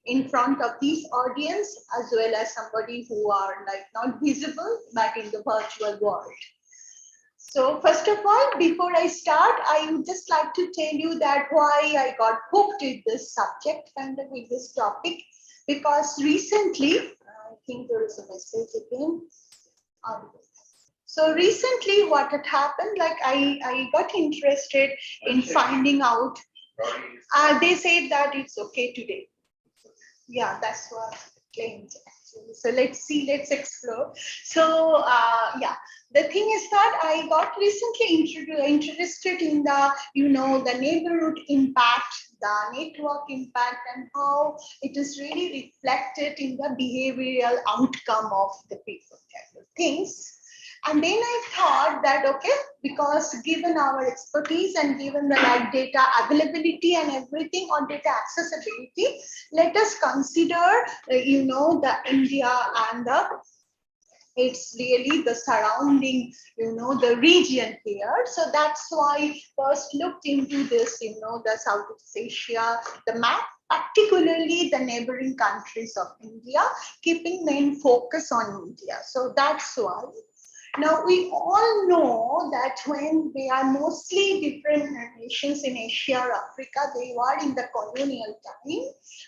in front of this audience, as well as somebody who are like not visible but in the virtual world. So first of all, before I start, I would just like to tell you that why I got hooked with this subject and with this topic, because recently, I think there is a message again. So recently what had happened, like I got interested in finding out, they said that it's okay today. Yeah, that's what claimed actually. So let's see, let's explore. So yeah, the thing is that I got recently interested in the, the neighborhood impact, the network impact, and how it is really reflected in the behavioral outcome of the people kind of things. And then I thought that, okay, because given our expertise and given the like data availability and everything on data accessibility, let us consider, the India and it's really the surrounding, the region here. So that's why first looked into this, the Southeast Asia, the map, particularly the neighboring countries of India, keeping main focus on India. So that's why. Now, we all know that when they are mostly different nations in Asia or Africa, they were in the colonial time.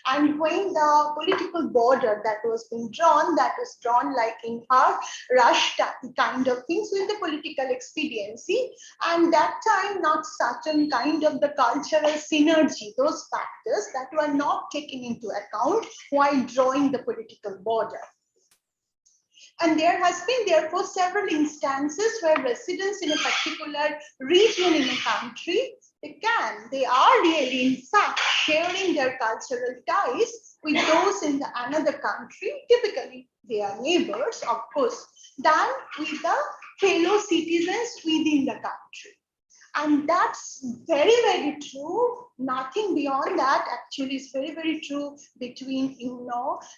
And when the political border that was being drawn, that was drawn like in her rush kind of things with the political expediency. And that time, not certain kind of the cultural synergy, those factors that were not taken into account while drawing the political border. And there has been, therefore, several instances where residents in a particular region in a country, they are really, in fact, sharing their cultural ties with those in the another country. Typically, they are neighbors, of course, than with the fellow citizens within the country. And that's very, very true. Nothing beyond that actually is very, very true between,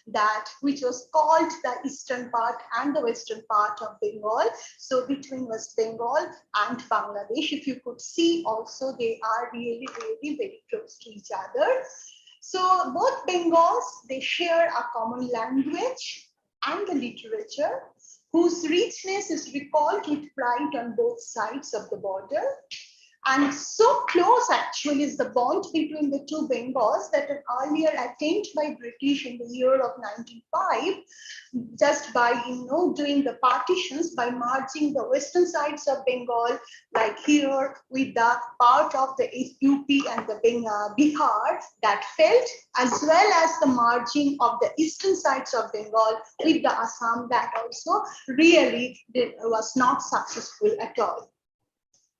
that which was called the eastern part and the western part of Bengal. So between West Bengal and Bangladesh, if you could see also, they are really, really very close to each other. So both Bengals, they share a common language and the literature, whose richness is recalled with pride on both sides of the border. And so close actually is the bond between the two Bengals that an earlier attempt by British in the year of 1905, just by doing the partitions, by merging the western sides of Bengal, like here with the part of the UP and the Bihar that felt, as well as the merging of the eastern sides of Bengal with the Assam, that also really was not successful at all.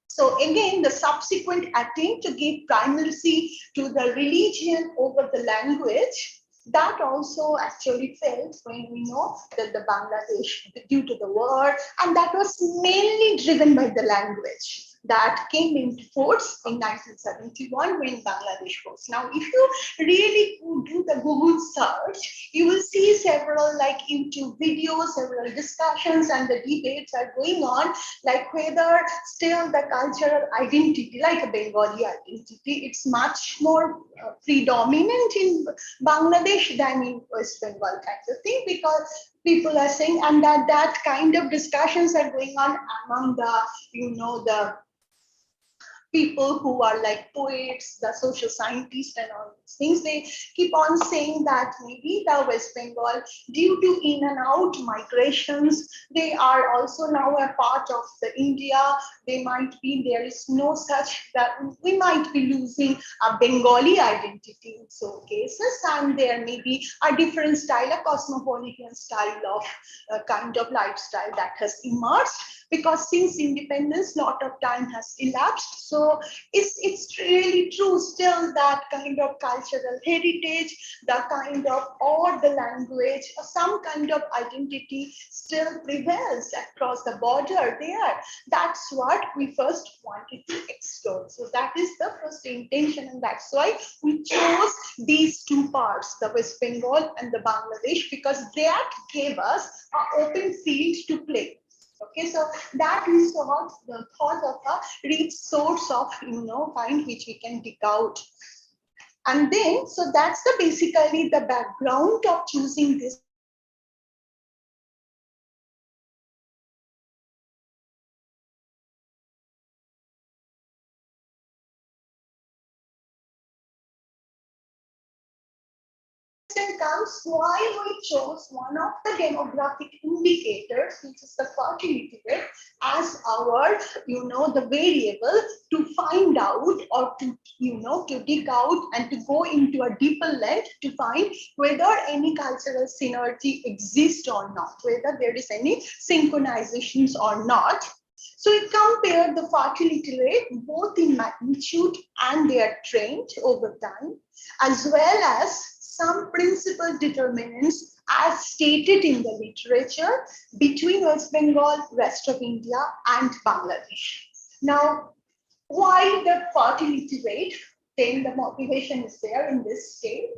So again, the subsequent attempt to give primacy to the religion over the language, that also actually failed when we know that the Bangladesh, due to the war, and that was mainly driven by the language that came into force in 1971 when Bangladesh was. Now, if you really do the Google search, you will see several like YouTube videos, several discussions, and the debates are going on, like whether still the cultural identity, like a Bengali identity, it's much more predominant in Bangladesh than in West Bengal kind of thing, because people are saying, and that kind of discussions are going on among the, the people who are like poets, the social scientists and all these things. They keep on saying that maybe the West Bengal, due to in and out migrations, they are also now a part of the India. They might be, there is no such, that we might be losing a Bengali identity in some cases, and there may be a different style, a cosmopolitan style of kind of lifestyle that has emerged, because since independence, lot of time has elapsed. So it's really true still that kind of cultural heritage, the kind of, or the language, or some kind of identity still prevails across the border there. That's what we first wanted to explore. So that is the first intention, and that's why we chose these two parts, the West Bengal and the Bangladesh, because that gave us an open field to play. Okay, so that is what the thought of a rich source of, kind which we can dig out. And then, so that's the basically the background of choosing this. Comes why we chose one of the demographic indicators, which is the fertility rate, as our, the variable to find out or to, to dig out and to go into a deeper length to find whether any cultural synergy exists or not, whether there is any synchronizations or not. So we compare the fertility rate both in magnitude and their trend over time, as well as some principal determinants as stated in the literature between West Bengal, rest of India, and Bangladesh. Now, why the fertility rate? Then the motivation is there in this state.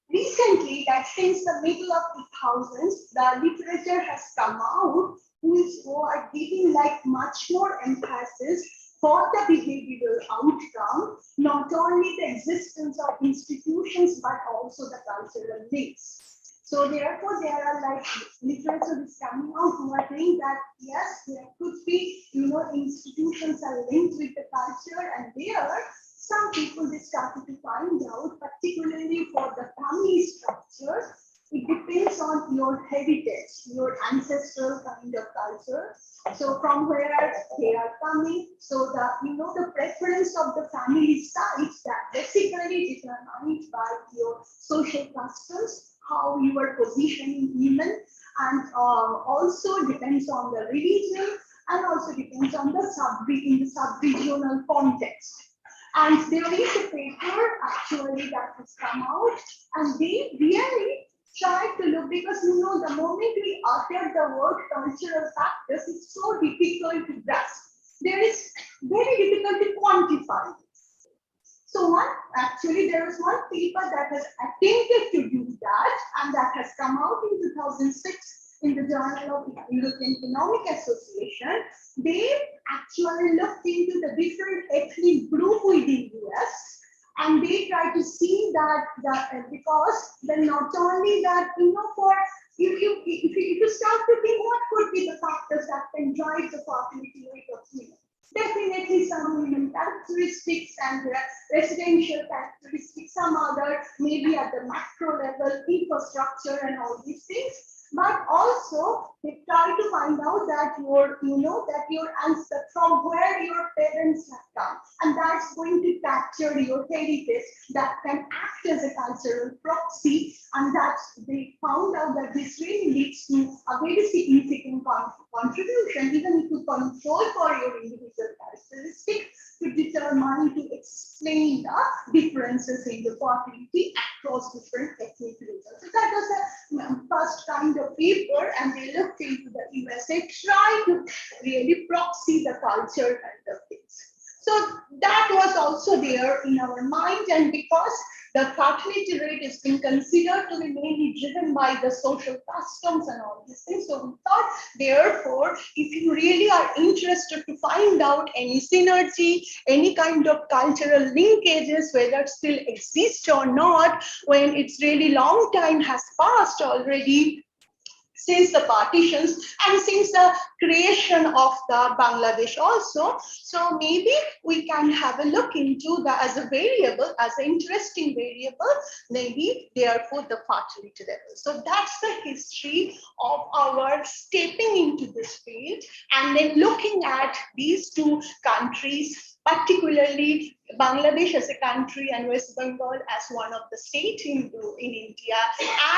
Recently, that since the middle of 2000s, the literature has come out who are giving like much more emphasis for the behavioral outcome, not only the existence of institutions, but also the cultural links. So therefore, there are like literature is coming out who are saying that yes, there could be, institutions are linked with the culture, and there some people they started to find out, particularly for the family structure, it depends on your heritage, your ancestral kind of culture. So from where they are coming, so the the preference of the family sites that basically determined by your social customs, how you are positioning women, and also depends on the religion, and also depends on the sub-regional context. And there is a paper actually that has come out, and they really try to look, because the moment we utter the word cultural factors, it's so difficult to grasp. There is very difficult to quantify. So there was one paper that has attempted to do that, and that has come out in 2006 in the Journal of European Economic Association. They actually looked into the different ethnic group within US, and they try to see that because then not only that, for if you start to think what could be the factors that can drive the fertility rate of women. Definitely some women characteristics and their residential characteristics, some other maybe at the macro level, infrastructure and all these things. But also they try to find out that your answer from where your parents have come, and that's going to capture your heritage that can act as a cultural proxy, and that's they found out that this really leads to a very significant contribution, even if you control for your individual characteristics to determine, to explain the differences in the fertility across different ethnic groups. So that was the first kind of paper, and they looked into the USA, try to really proxy the culture kind of things. So that was also there in our mind, and because the fertility rate is being considered to be mainly driven by the social customs and all these things. So we thought, therefore, if you really are interested to find out any synergy, any kind of cultural linkages, whether it still exists or not, when it's really long time has passed already, since the partitions and since the creation of the Bangladesh also. So maybe we can have a look into that as a variable, as an interesting variable, maybe therefore the fertility level. So that's the history of our stepping into this field, and then looking at these two countries, particularly Bangladesh as a country and West Bengal as one of the states in India,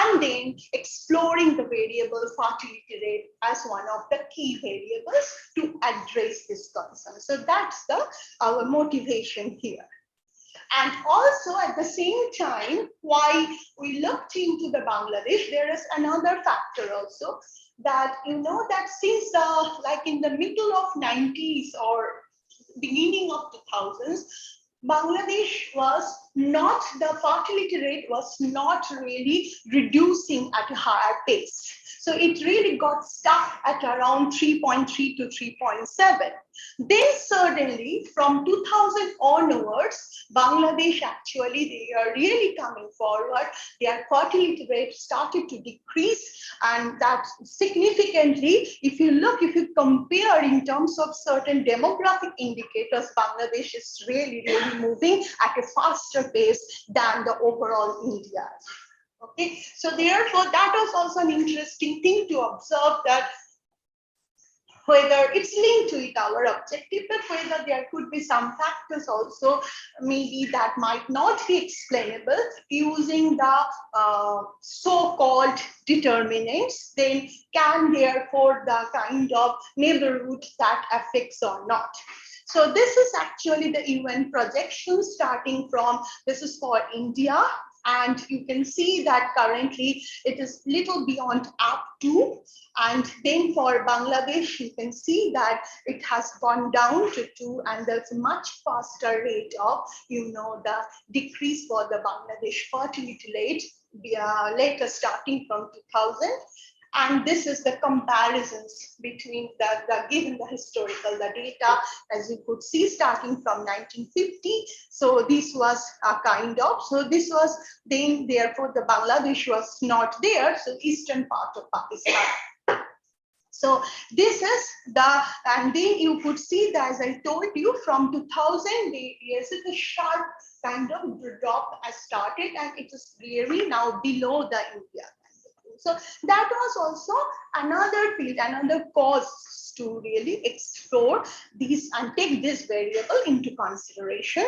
and then exploring the variable fertility rate as one of the key variables to address this concern. So that's our motivation here. And also at the same time, why we looked into the Bangladesh, there is another factor also that that since like in the middle of 90s or beginning of 2000s, Bangladesh was not, the fertility rate was not really reducing at a higher pace. So it really got stuck at around 3.3 to 3.7. Then suddenly from 2000 onwards, Bangladesh actually, they are really coming forward. Their fertility rate started to decrease, and that significantly, if you compare in terms of certain demographic indicators, Bangladesh is really moving at a faster pace than the overall India. Okay, so therefore that was also an interesting thing to observe, that whether it's linked to it, our objective, but whether there could be some factors also maybe that might not be explainable using the so-called determinants, then can therefore the kind of neighborhood that affects or not. So this is actually the UN projection starting from, this is for India, and you can see that currently it is little beyond up to, and then for Bangladesh, you can see that it has gone down to 2, and there's a much faster rate of, the decrease for the Bangladesh fertility rate, later starting from 2000. And this is the comparisons between the given the historical, the data, as you could see, starting from 1950. So this was a kind of, so this was then, therefore the Bangladesh was not there, so eastern part of Pakistan. So this is the, and then you could see that, as I told you, from 2000, yes, a sharp kind of drop has started, and it is really now below the India. So that was also another field, another cause to really explore these and take this variable into consideration,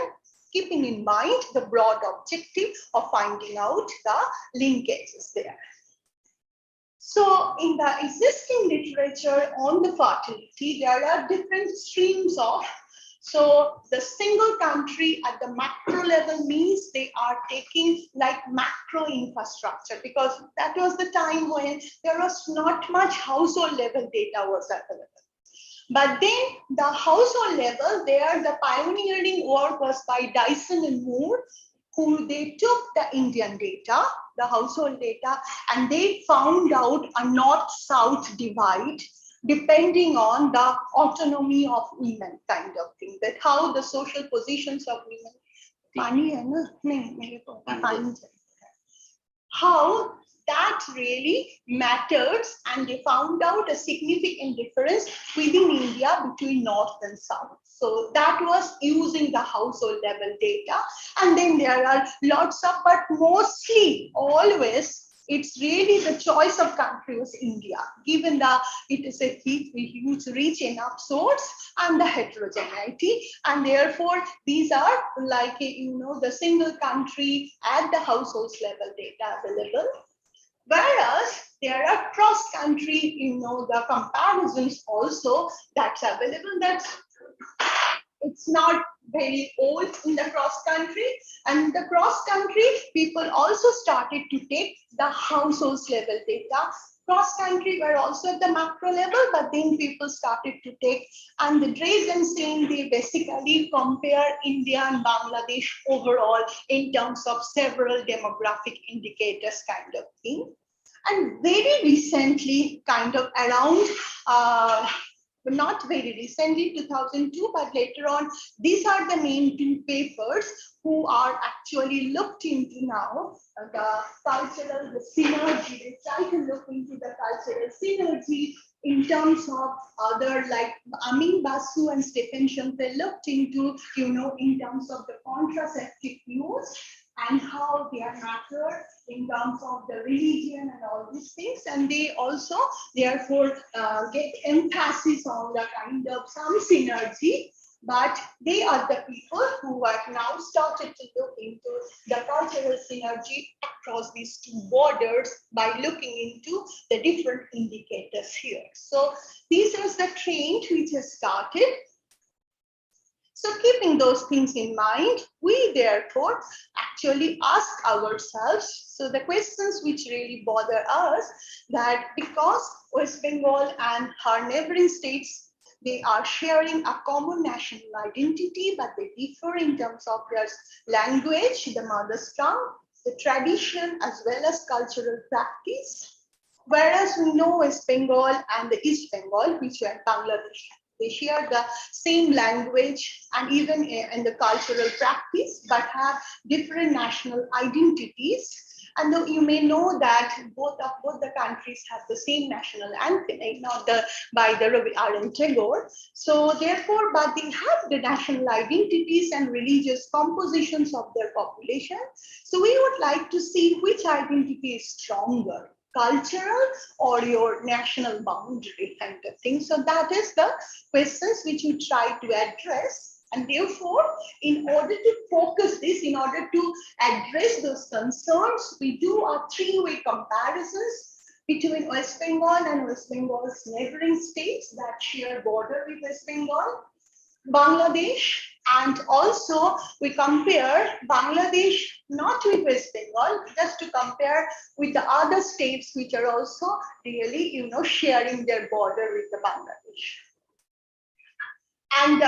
keeping in mind the broad objective of finding out the linkages there. So in the existing literature on the fertility, there are different streams of. So the single country at the macro level means they are taking like macro infrastructure, because that was the time when there was not much household level data was available. But then the household level, there the pioneering work was by Dyson and Moore, who they took the Indian data, the household data, and they found out a north-south divide depending on the autonomy of women, kind of thing, that how the social positions of women, how that really matters, and they found out a significant difference within India between north and south. So that was using the household level data, and then there are lots of, but mostly always it's really the choice of country was India, given that it is a huge rich enough source and the heterogeneity, and therefore these are like the single country at the households level data available. Whereas there are cross-country, the comparisons also that's available. That's it's not very old in the cross-country, and the cross-country people also started to take the households level data. Cross-country were also at the macro level, but then people started to take, and the Dresden, they basically compare India and Bangladesh overall in terms of several demographic indicators, kind of thing. And very recently, kind of around, but not very recently, 2002, but later on, these are the main two papers who are actually looked into now, the cultural, the synergy. They try to look into the cultural synergy in terms of other, like Amin Basu and Stephen Shumpel looked into, in terms of the contraceptive use and how they are mattered in terms of the religion and all these things. And they also, therefore, get emphasis on the kind of some synergy, but they are the people who have now started to look into the cultural synergy across these two borders by looking into the different indicators here. So this is the trend which has started. So keeping those things in mind, we therefore actually ask ourselves, so the questions which really bother us, that because West Bengal and her neighboring states, They are sharing a common national identity, but they differ in terms of their language, the mother's tongue, the tradition, as well as cultural practice. Whereas we know West Bengal and the East Bengal, which are Bangladesh, they share the same language and even in the cultural practice, but have different national identities. And though you may know that both the countries have the same national anthem, not the by the Ravi R.M. Tagore. So therefore, but they have the national identities and religious compositions of their population. So we would like to see which identity is stronger, cultural or your national boundary kind of thing. So that is the questions which you try to address. And therefore, in order to focus this, in order to address those concerns, we do a three-way comparisons between West Bengal and West Bengal's neighboring states that share border with West Bengal, Bangladesh, and also we compare Bangladesh not with West Bengal, just to compare with the other states which are also really, sharing their border with the Bangladesh. And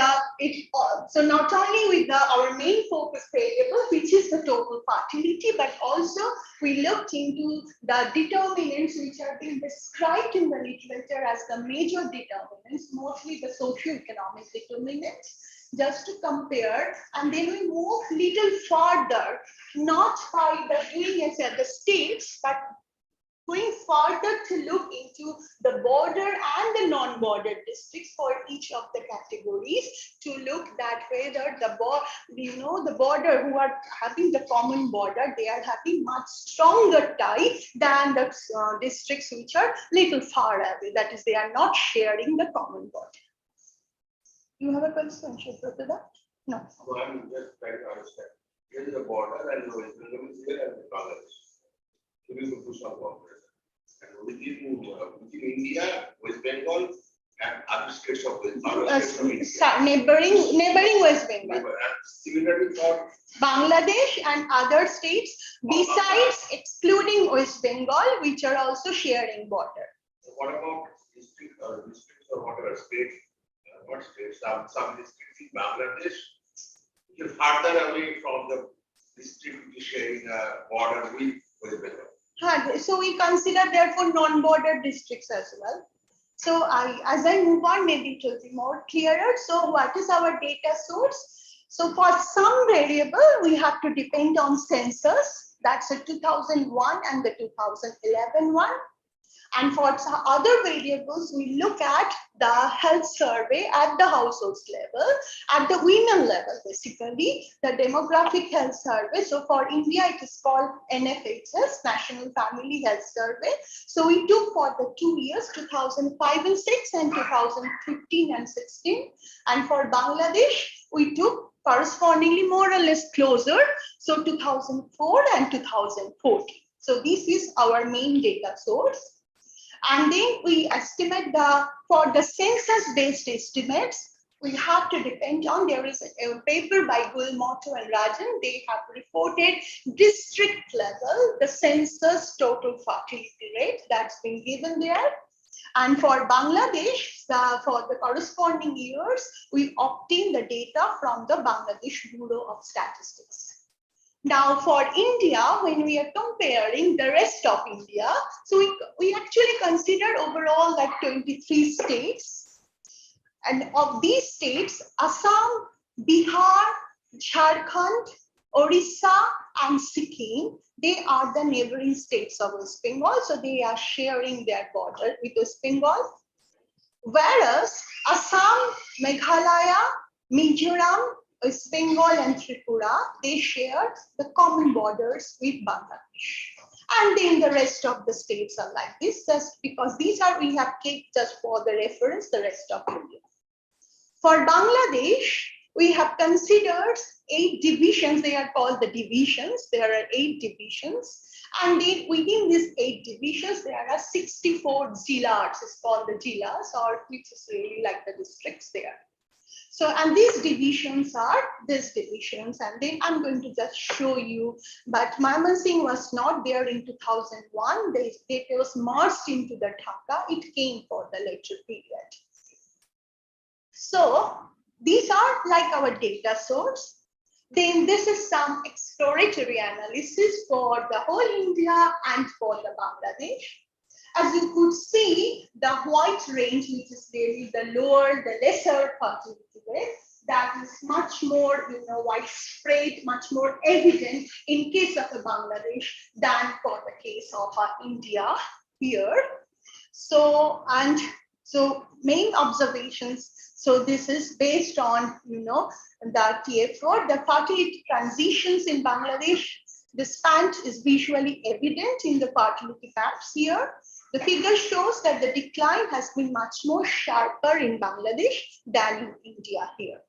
so not only with our main focus variable, which is the total fertility, but also we looked into the determinants which are being described in the literature as the major determinants, mostly the socio-economic determinants, just to compare. And then we move little further, not by the doing it at the states, but going further to look into the border and the non-border districts for each of the categories, to look that whether the border who are having the common border, they are having much stronger tie than the districts which are little far away. That is, they are not sharing the common border. You have a question, Chakrabarty? No. So I'm just trying to understand. Here is the border and the West Bengal is here and Bangladesh. So we will push our border. And within India, West Bengal and other states of India. Neighboring West Bengal. Similarly for Bangladesh and other states, besides excluding West Bengal, which are also sharing border. So what about districts or whatever states? What states? Some districts in Bangladesh, which are farther away from the district which is sharing a border with West Bengal. So we consider therefore non-border districts as well. So as I move on, maybe it will be more clearer. So what is our data source? So for some variable, we have to depend on census. That's a 2001 and the 2011 one. And for other variables, we look at the health survey at the households level, at the women level, basically, the demographic health survey. So for India, it is called NFHS, National Family Health Survey. So we took for the 2 years, 2005 and 6 and 2015 and 16. And for Bangladesh, we took correspondingly more or less closer. So 2004 and 2014. So this is our main data source. And then we estimate for the census-based estimates, we have to depend on, there is a paper by Gulmoto and Rajan, they have reported district level, the census total fertility rate that's been given there. And for Bangladesh, for the corresponding years, we obtain the data from the Bangladesh Bureau of Statistics. Now for India, when we are comparing the rest of India, so we actually consider overall like 23 states. And of these states, Assam, Bihar, Jharkhand, Orissa, and Sikkim, they are the neighboring states of West Bengal. So they are sharing their border with West Bengal. Whereas Assam, Meghalaya, Mizoram, West Bengal and Tripura, they share the common borders with Bangladesh. And then the rest of the states are like this, just because these are, we have kept just for the reference, the rest of India. For Bangladesh, we have considered 8 divisions, they are called the divisions, there are 8 divisions. And then within these 8 divisions, there are 64 jillas, it's called the jillas, or which is really like the districts there. So, and these divisions are these divisions, and then I'm going to just show you, but Mymensingh was not there in 2001, it was merged into the Dhaka, it came for the later period. So these are like our data source. Then this is some exploratory analysis for the whole India and for the Bangladesh. As you could see, the white range, which is really the lower, the lesser fertility rate, that is much more, widespread, much more evident in case of Bangladesh than for the case of India here. So main observations. So this is based on, the TF4, the fertility transitions in Bangladesh. The span is visually evident in the fertility maps here. The figure shows that the decline has been much more sharper in Bangladesh than in India here.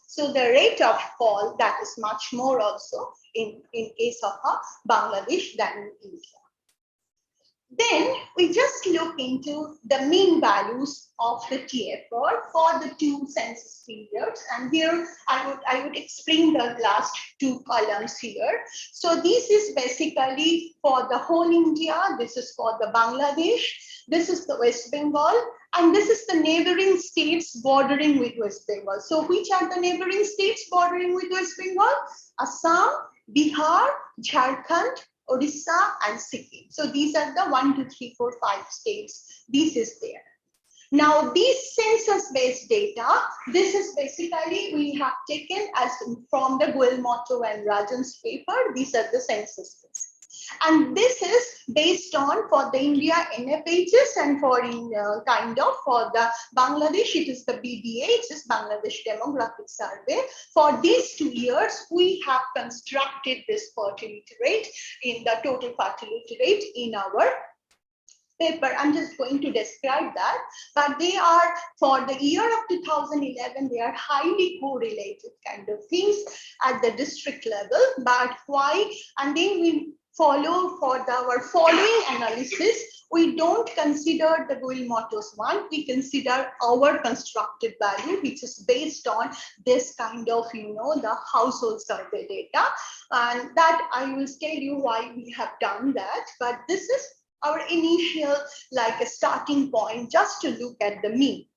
So the rate of fall, that is much more also in case of Bangladesh than in India. Then we just look into the mean values of the TFR for the two census periods. And here I would explain the last two columns here. So this is basically for the whole India. This is for the Bangladesh. This is the West Bengal. And this is the neighboring states bordering with West Bengal. So which are the neighboring states bordering with West Bengal? Assam, Bihar, Jharkhand, Odisha and Sikkim. So these are the 1, 2, 3, 4, 5 states. This is there. Now these census-based data, this is basically we have taken as from the Guilmotto and Rajan's paper. These are the census. And this is based on for the India NFHS and for for the Bangladesh, it is the BDA, it is Bangladesh Demographic Survey. For these 2 years, we have constructed this fertility rate in the total fertility rate in our paper. I'm just going to describe that, but they are for the year of 2011, they are highly correlated kind of things at the district level. But why? And then we follow for our following analysis, we don't consider the Guilmotto's one, we consider our constructed value, which is based on this kind of, the household survey data. And that I will tell you why we have done that, but this is our initial like a starting point just to look at the mean.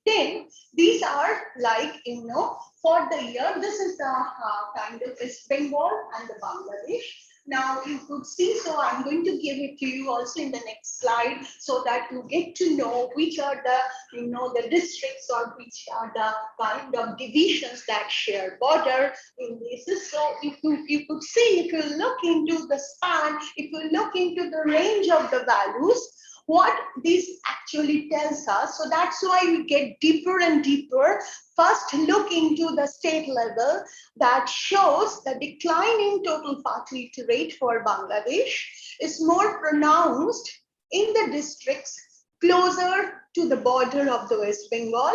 Then these are like, for the year, this is the kind of West Bengal and the Bangladesh. Now you could see, so I'm going to give it to you also in the next slide so that you get to know which are the, the districts or which are the kind of divisions that share border in this. So if you could see, if you look into the span, if you look into the range of the values, what this actually tells us. So that's why we get deeper and deeper. First, look into the state level that shows the decline in total fertility rate for Bangladesh is more pronounced in the districts closer to the border of the West Bengal.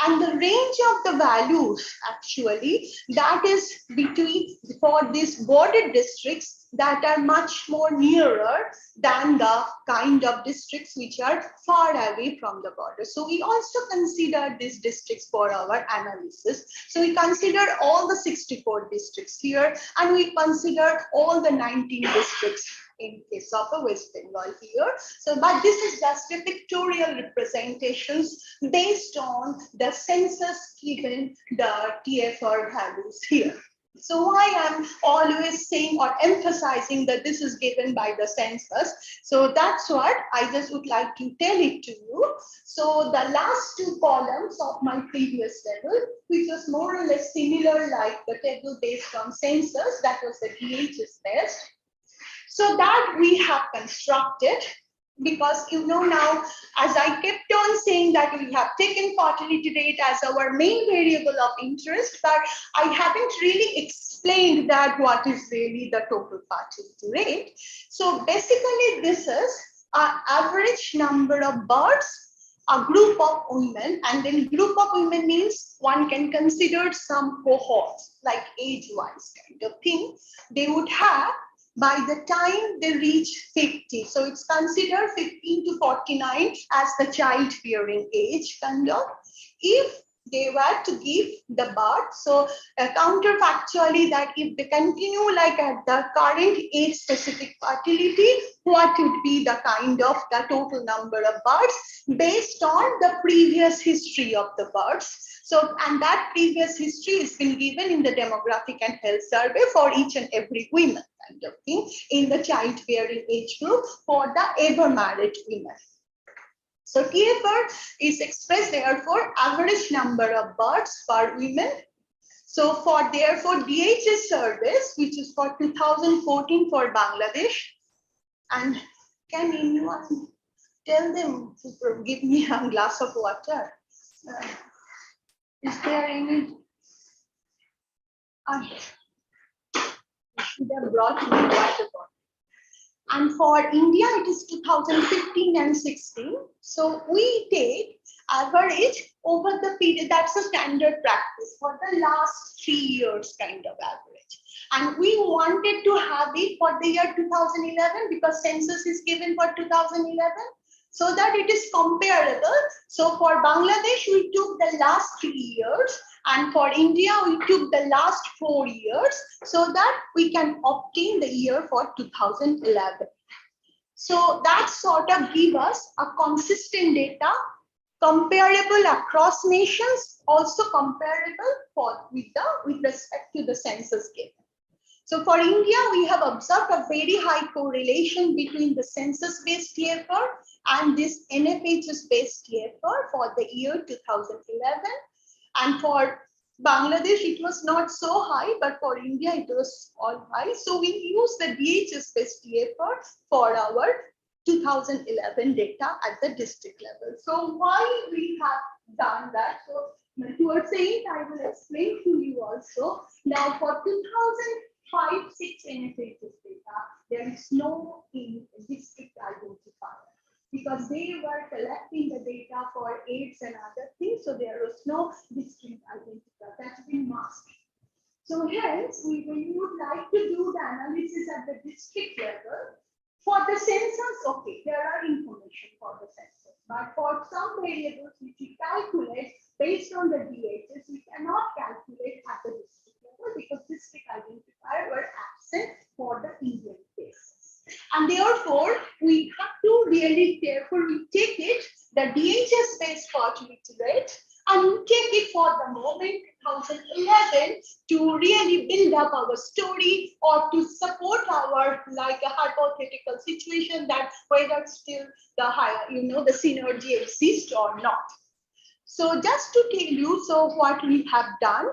And the range of the values actually, that is between for these border districts that are much more nearer than the kind of districts which are far away from the border. So we also consider these districts for our analysis. So we consider all the 64 districts here, and we consider all the 19 districts in case of the West Bengal here. So, but this is just a pictorial representations based on the census given the TFR values here. So why I'm always saying or emphasizing that this is given by the census. So that's what I just would like to tell it to you. So the last two columns of my previous table, which was more or less similar like the table based on census, that was the DHS test. So that we have constructed, because now, as I kept on saying that we have taken fertility rate as our main variable of interest, but I haven't really explained that what is really the total fertility rate. So basically this is our average number of births, a group of women, and then group of women means one can consider some cohorts like age-wise kind of thing they would have by the time they reach 50. So it's considered 15 to 49 as the childbearing age kind of. If they were to give the birth. So counterfactually, that if they continue like at the current age specific fertility, what would be the kind of the total number of births based on the previous history of the births. So, and that previous history has been given in the demographic and health survey for each and every woman kind of thing in the childbearing age group for the ever married women. So TFR is expressed therefore average number of births per women. So for therefore DHS service, which is for 2014 for Bangladesh, and can anyone tell them to give me a glass of water? Is there any? I should have brought me water bottle. And for India, it is 2015 and 16. So we take average over the period, that's a standard practice for the last 3 years kind of average. And we wanted to have it for the year 2011 because census is given for 2011 so that it is comparable. So for Bangladesh, we took the last 3 years. And for India, we took the last 4 years so that we can obtain the year for 2011. So that sort of give us a consistent data, comparable across nations, also comparable with respect to the census given. So for India, we have observed a very high correlation between the census-based TFR and this NFHS-based TFR for the year 2011. And for Bangladesh, it was not so high, but for India, it was all high. So we use the DHS-based TFR for our 2011 data at the district level. So why we have done that? So towards the end, I will explain to you also. Now for 2005-6 NFHS data, there is no district identifier, because they were collecting the data for AIDS and other things, so there was no district identifier. That's been masked. So hence, we would like to do the analysis at the district level. For the census, okay, there are information for the census, but for some variables which we calculate based on the DHS, we cannot calculate at the district level because district identifier were absent for the Indian cases. And therefore, we have to really, therefore, we take it, the DHS-based fertility rate, and we take it for the moment 2011 to really build up our story or to support our like a hypothetical situation that whether still the higher, the synergy exists or not. So just to tell you, so what we have done,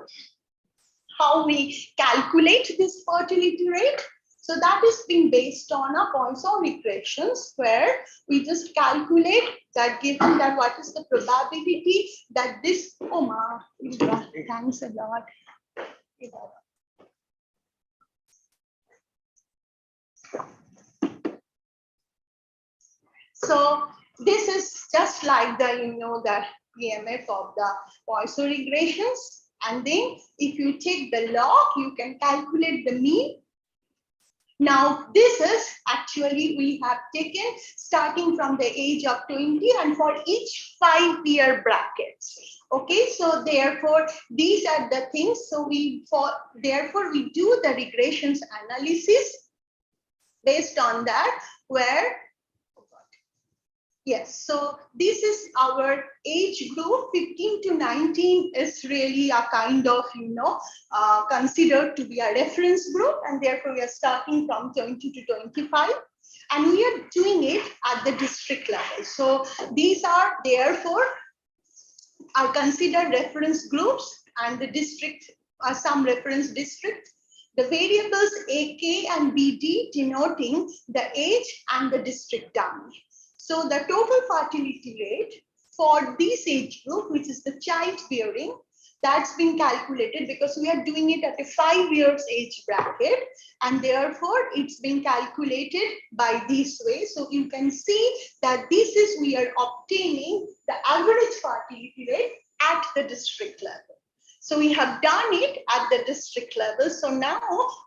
how we calculate this fertility rate. So that is being based on a Poisson regressions where we just calculate that given that what is the probability that this, thanks a lot. So this is just like the, the PMF of the Poisson regressions. And then if you take the log, you can calculate the mean. Now, this is actually we have taken starting from the age of 20 and for each 5-year brackets. Okay, so therefore, these are the things. So therefore, we do the regressions analysis based on that where, yes, so this is our age group. 15 to 19 is really a kind of, considered to be a reference group, and therefore we are starting from 20 to 25, and we are doing it at the district level. So these are therefore are considered reference groups, and the district are some reference districts. The variables AK and BD denoting the age and the district down. So the total fertility rate for this age group, which is the childbearing, that's been calculated because we are doing it at a 5 years age bracket, and therefore it's been calculated by this way. So you can see that this is we are obtaining the average fertility rate at the district level. So we have done it at the district level. So now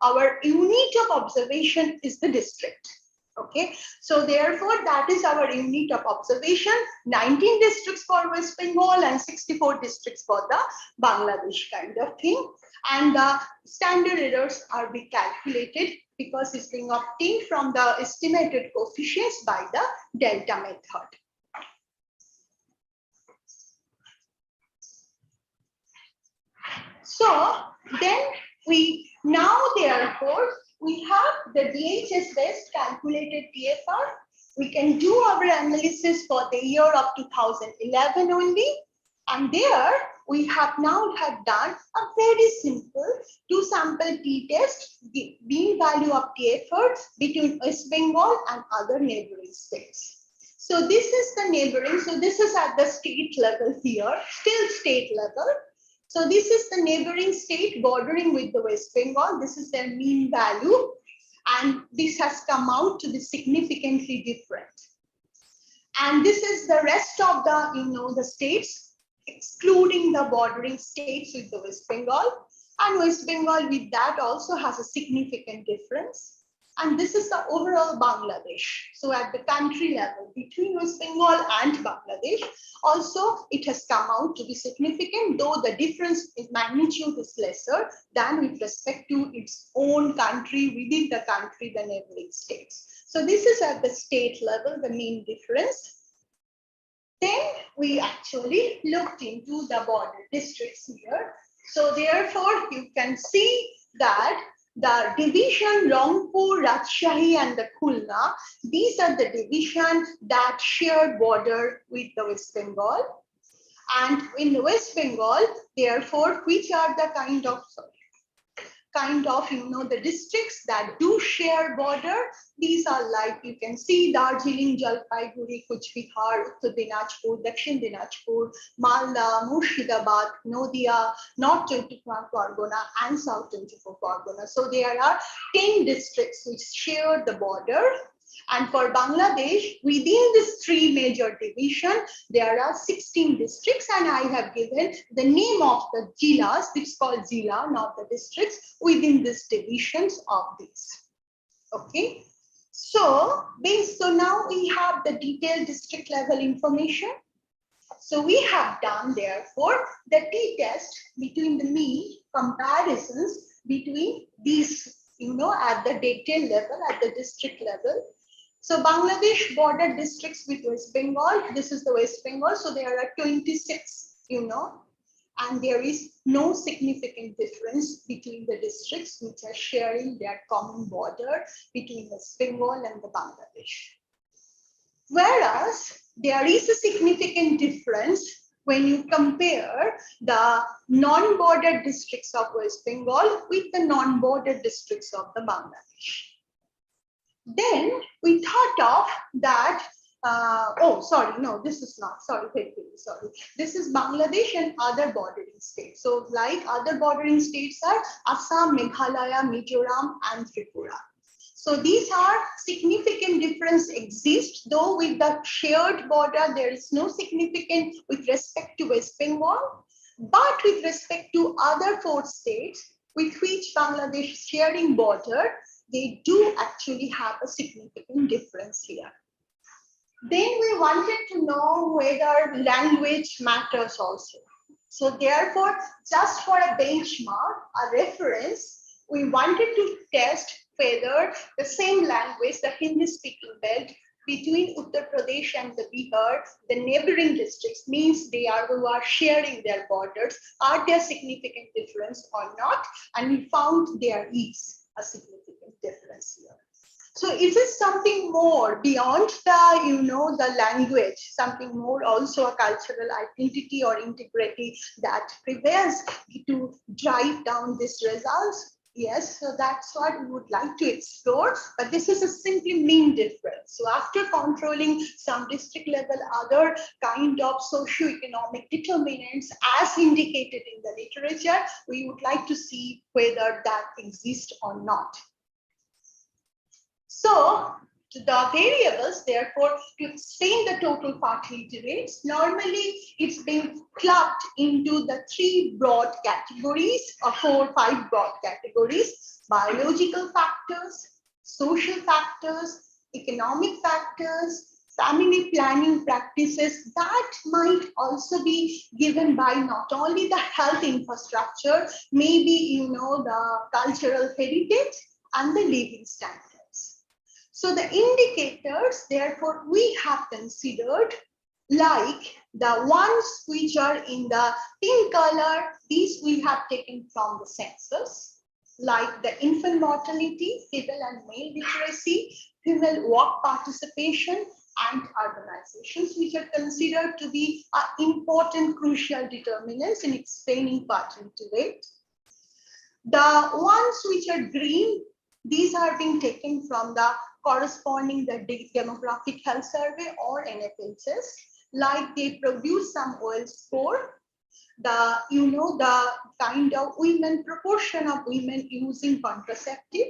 our unit of observation is the district. Okay, so therefore that is our unit of observation. 19 districts for West Bengal and 64 districts for the Bangladesh kind of thing. And the standard errors are being calculated because it's being obtained from the estimated coefficients by the delta method. So then we now therefore we have the DHS based calculated TFR. We can do our analysis for the year of 2011 only. And there we have now done a very simple two sample t-test, the mean value of TFR between West Bengal and other neighboring states. So this is the neighboring, so this is at the state level here, still state level. So this is the neighboring state bordering with the West Bengal. This is their mean value. And this has come out to be significantly different. And this is the rest of the, the states, excluding the bordering states with the West Bengal. And West Bengal with that also has a significant difference. And this is the overall Bangladesh. So at the country level, between West Bengal and Bangladesh, also it has come out to be significant, though the difference in magnitude is lesser than with respect to its own country, within the country, the neighboring states. So this is at the state level, the main difference. Then we actually looked into the border districts here. So therefore, you can see that the division Rangpur, Rajshahi and the Khulna, these are the divisions that share border with the West Bengal. And in the West Bengal, therefore, which are the kind of the districts that do share border. These are like, you can see Darjeeling, Jalpaiguri, Kuch Bihar, Uttar Dinajpur, Dakshin Dinajpur, Malda, Murshidabad, Nadia, North 24 Pargona and South 24 Pargona. So there are 10 districts which share the border. And for Bangladesh, within these three major divisions, there are 16 districts, and I have given the name of the jilas, it's called jila, not the districts, within these divisions of these. Okay, so now we have the detailed district level information. So we have done, therefore, the t-test between the mean comparisons between these, at the detail level, at the district level. So Bangladesh border districts with West Bengal, this is the West Bengal, so there are 26, and there is no significant difference between the districts which are sharing their common border between West Bengal and the Bangladesh. Whereas there is a significant difference when you compare the non-border districts of West Bengal with the non-border districts of the Bangladesh. Then we thought of that, this is not, very sorry. This is Bangladesh and other bordering states. So like other bordering states are Assam, Meghalaya, Mizoram and Tripura. So these are significant difference exists, though with the shared border, there is no significant with respect to West Bengal, but with respect to other 4 states with which Bangladesh is sharing border, they do actually have a significant difference here. Then we wanted to know whether language matters also. So therefore, just for a benchmark, a reference, we wanted to test whether the same language, the Hindi-speaking belt, between Uttar Pradesh and the Bihar, the neighboring districts, means they are who are sharing their borders, are there significant difference or not? And we found there is a significant difference here. So is it something more beyond the, the language, something more also a cultural identity or integrity that prevails to drive down these results? Yes, so that's what we would like to explore, but this is a simply mean difference. So after controlling some district level, other kind of socio-economic determinants as indicated in the literature, we would like to see whether that exists or not. So the variables, therefore, to explain the total fertility rates, normally it's been clubbed into the 3 broad categories or 4 or 5 broad categories: biological factors, social factors, economic factors, family planning practices that might also be given by not only the health infrastructure, maybe the cultural heritage and the living standards. So the indicators, therefore, we have considered like the ones which are in the pink color, these we have taken from the census, like the infant mortality, female and male literacy, female work participation, and urbanizations, which are considered to be important crucial determinants in explaining fertility rate. The ones which are green, these are being taken from the corresponding the demographic health survey or NFHS, like they produce some oil score, the the kind of women, proportion of women using contraceptive,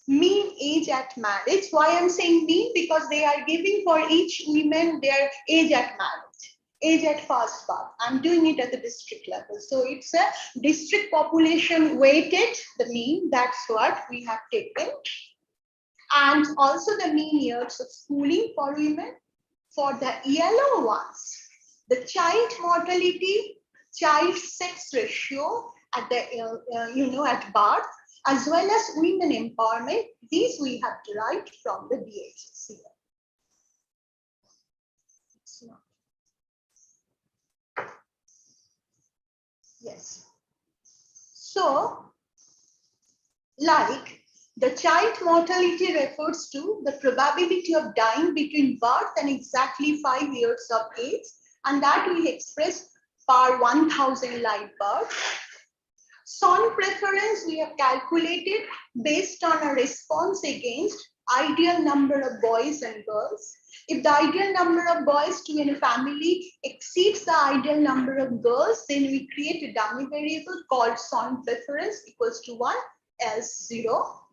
mean age at marriage. Why I'm saying mean? Because they are giving for each woman their age at marriage, age at first birth. I'm doing it at the district level. So it's a district population weighted, the mean, that's what we have taken. And also the mean years of schooling for women. For the yellow ones, the child mortality, child sex ratio at the at birth, as well as women empowerment, these we have derived from the DHS here. Yes. So, like the child mortality refers to the probability of dying between birth and exactly 5 years of age, and that we express per 1,000 live births. SON preference we have calculated based on a response against ideal number of boys and girls. If the ideal number of boys to in a family exceeds the ideal number of girls, then we create a dummy variable called SON preference equals to 1 else 0.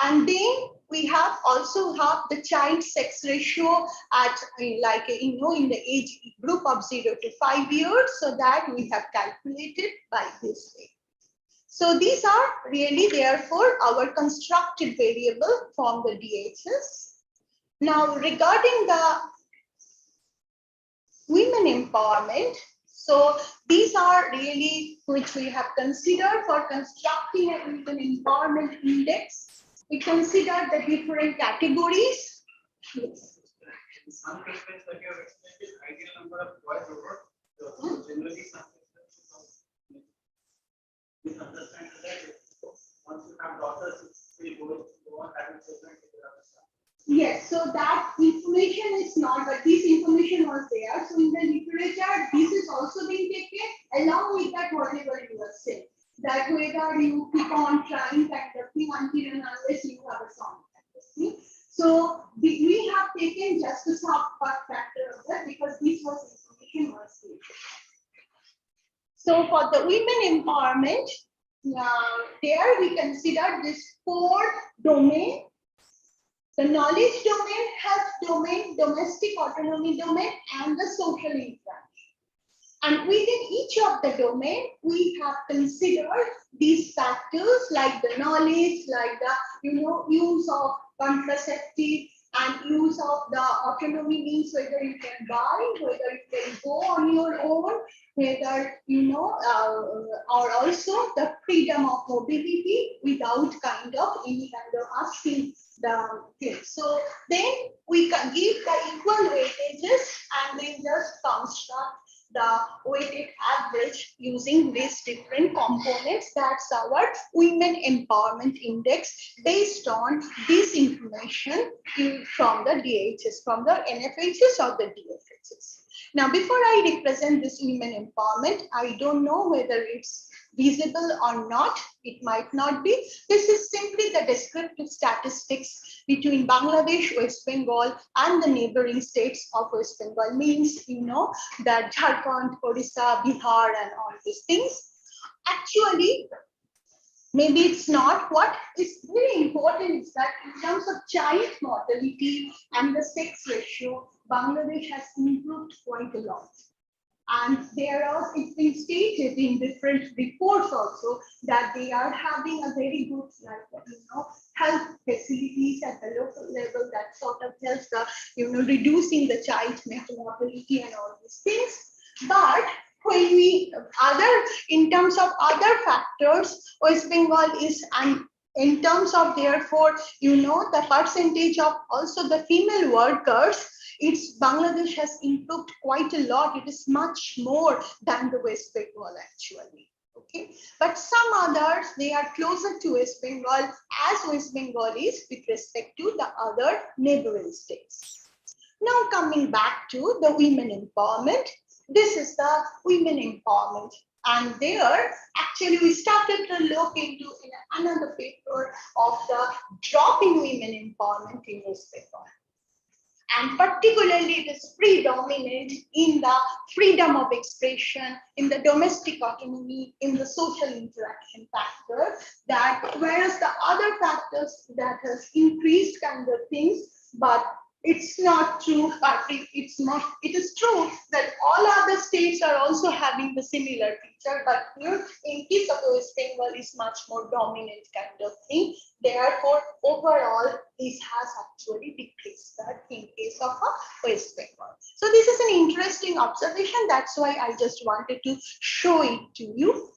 And then we have also have the child sex ratio at like in the age group of 0 to 5 years, so that we have calculated by this way. So these are really therefore our constructed variable from the DHS. Now regarding the women empowerment, so these are really which we have considered for constructing a women empowerment index. We consider the different categories. Yes. In some cases that you have explained is ideal number of boys over. So generally some misunderstand that once you have daughters, it's still go on having children. Yes, so that information is not, but this information was there. So in the literature, this is also being taken along with that whatever you were saying. That whether you keep on trying kind of thing until and unless you have a song. So we have taken just a sub-part factor of that because this was information was given. So for the women empowerment, there we consider this 4 domain: the knowledge domain, health domain, domestic autonomy domain, and the social interaction. And within each of the domain, we have considered these factors like the knowledge, like the use of contraceptive, and use of the autonomy means whether you can buy, whether you can go on your own, whether or also the freedom of mobility without kind of any kind of asking the thing. So then we can give the equal weightages and then just construct the weighted average using these different components. That's our women empowerment index based on this information from the DHS, from the NFHS or the DFHS. Now, before I represent this women empowerment, I don't know whether it's visible or not. It might not be. This is simply the descriptive statistics between Bangladesh, West Bengal, and the neighboring states of West Bengal. Means, that Jharkhand, Odisha, Bihar, and all these things. Actually, maybe it's not. What is very important is that in terms of child mortality and the sex ratio, Bangladesh has improved quite a lot. And there are, it's been stated in different reports also that they are having a very good, like, health facilities at the local level that sort of helps the, reducing the child mental ability and all these things. But when we, in terms of other factors, West Bengal is, and in terms of therefore, the percentage of also the female workers, it's Bangladesh has improved quite a lot. It is much more than the West Bengal actually. Okay, but some others, they are closer to West Bengal as West Bengal is with respect to the other neighboring states. Now coming back to the women empowerment, this is the women empowerment. And there, actually, we started to look into another paper of the drop in women empowerment in West Bengal. And particularly it is predominant in the freedom of expression, in the domestic autonomy, in the social interaction factor, that whereas the other factors that has increased kind of things, but it's not true, but it is true that all other states are also having the similar feature, but here in case of West Bengal is much more dominant kind of thing. Therefore, overall, this has actually decreased that in case of West Bengal. So this is an interesting observation. That's why I just wanted to show it to you.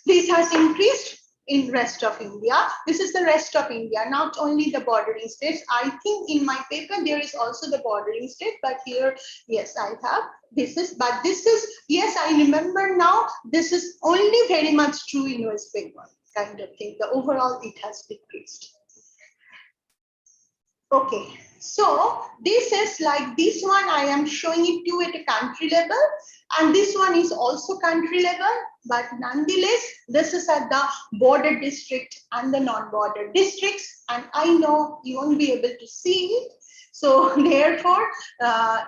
This has increased in rest of India. This is the rest of India, not only the bordering states. I think in my paper there is also the bordering state, but here, yes, I have. This is, but this is, yes, I remember now, this is only very much true in West Bengal kind of thing. The overall, it has decreased. Okay, so this is like this one, I am showing it to you at a country level, and this one is also country level, but nonetheless, this is at the border district and the non-border districts, and I know you won't be able to see it. So therefore,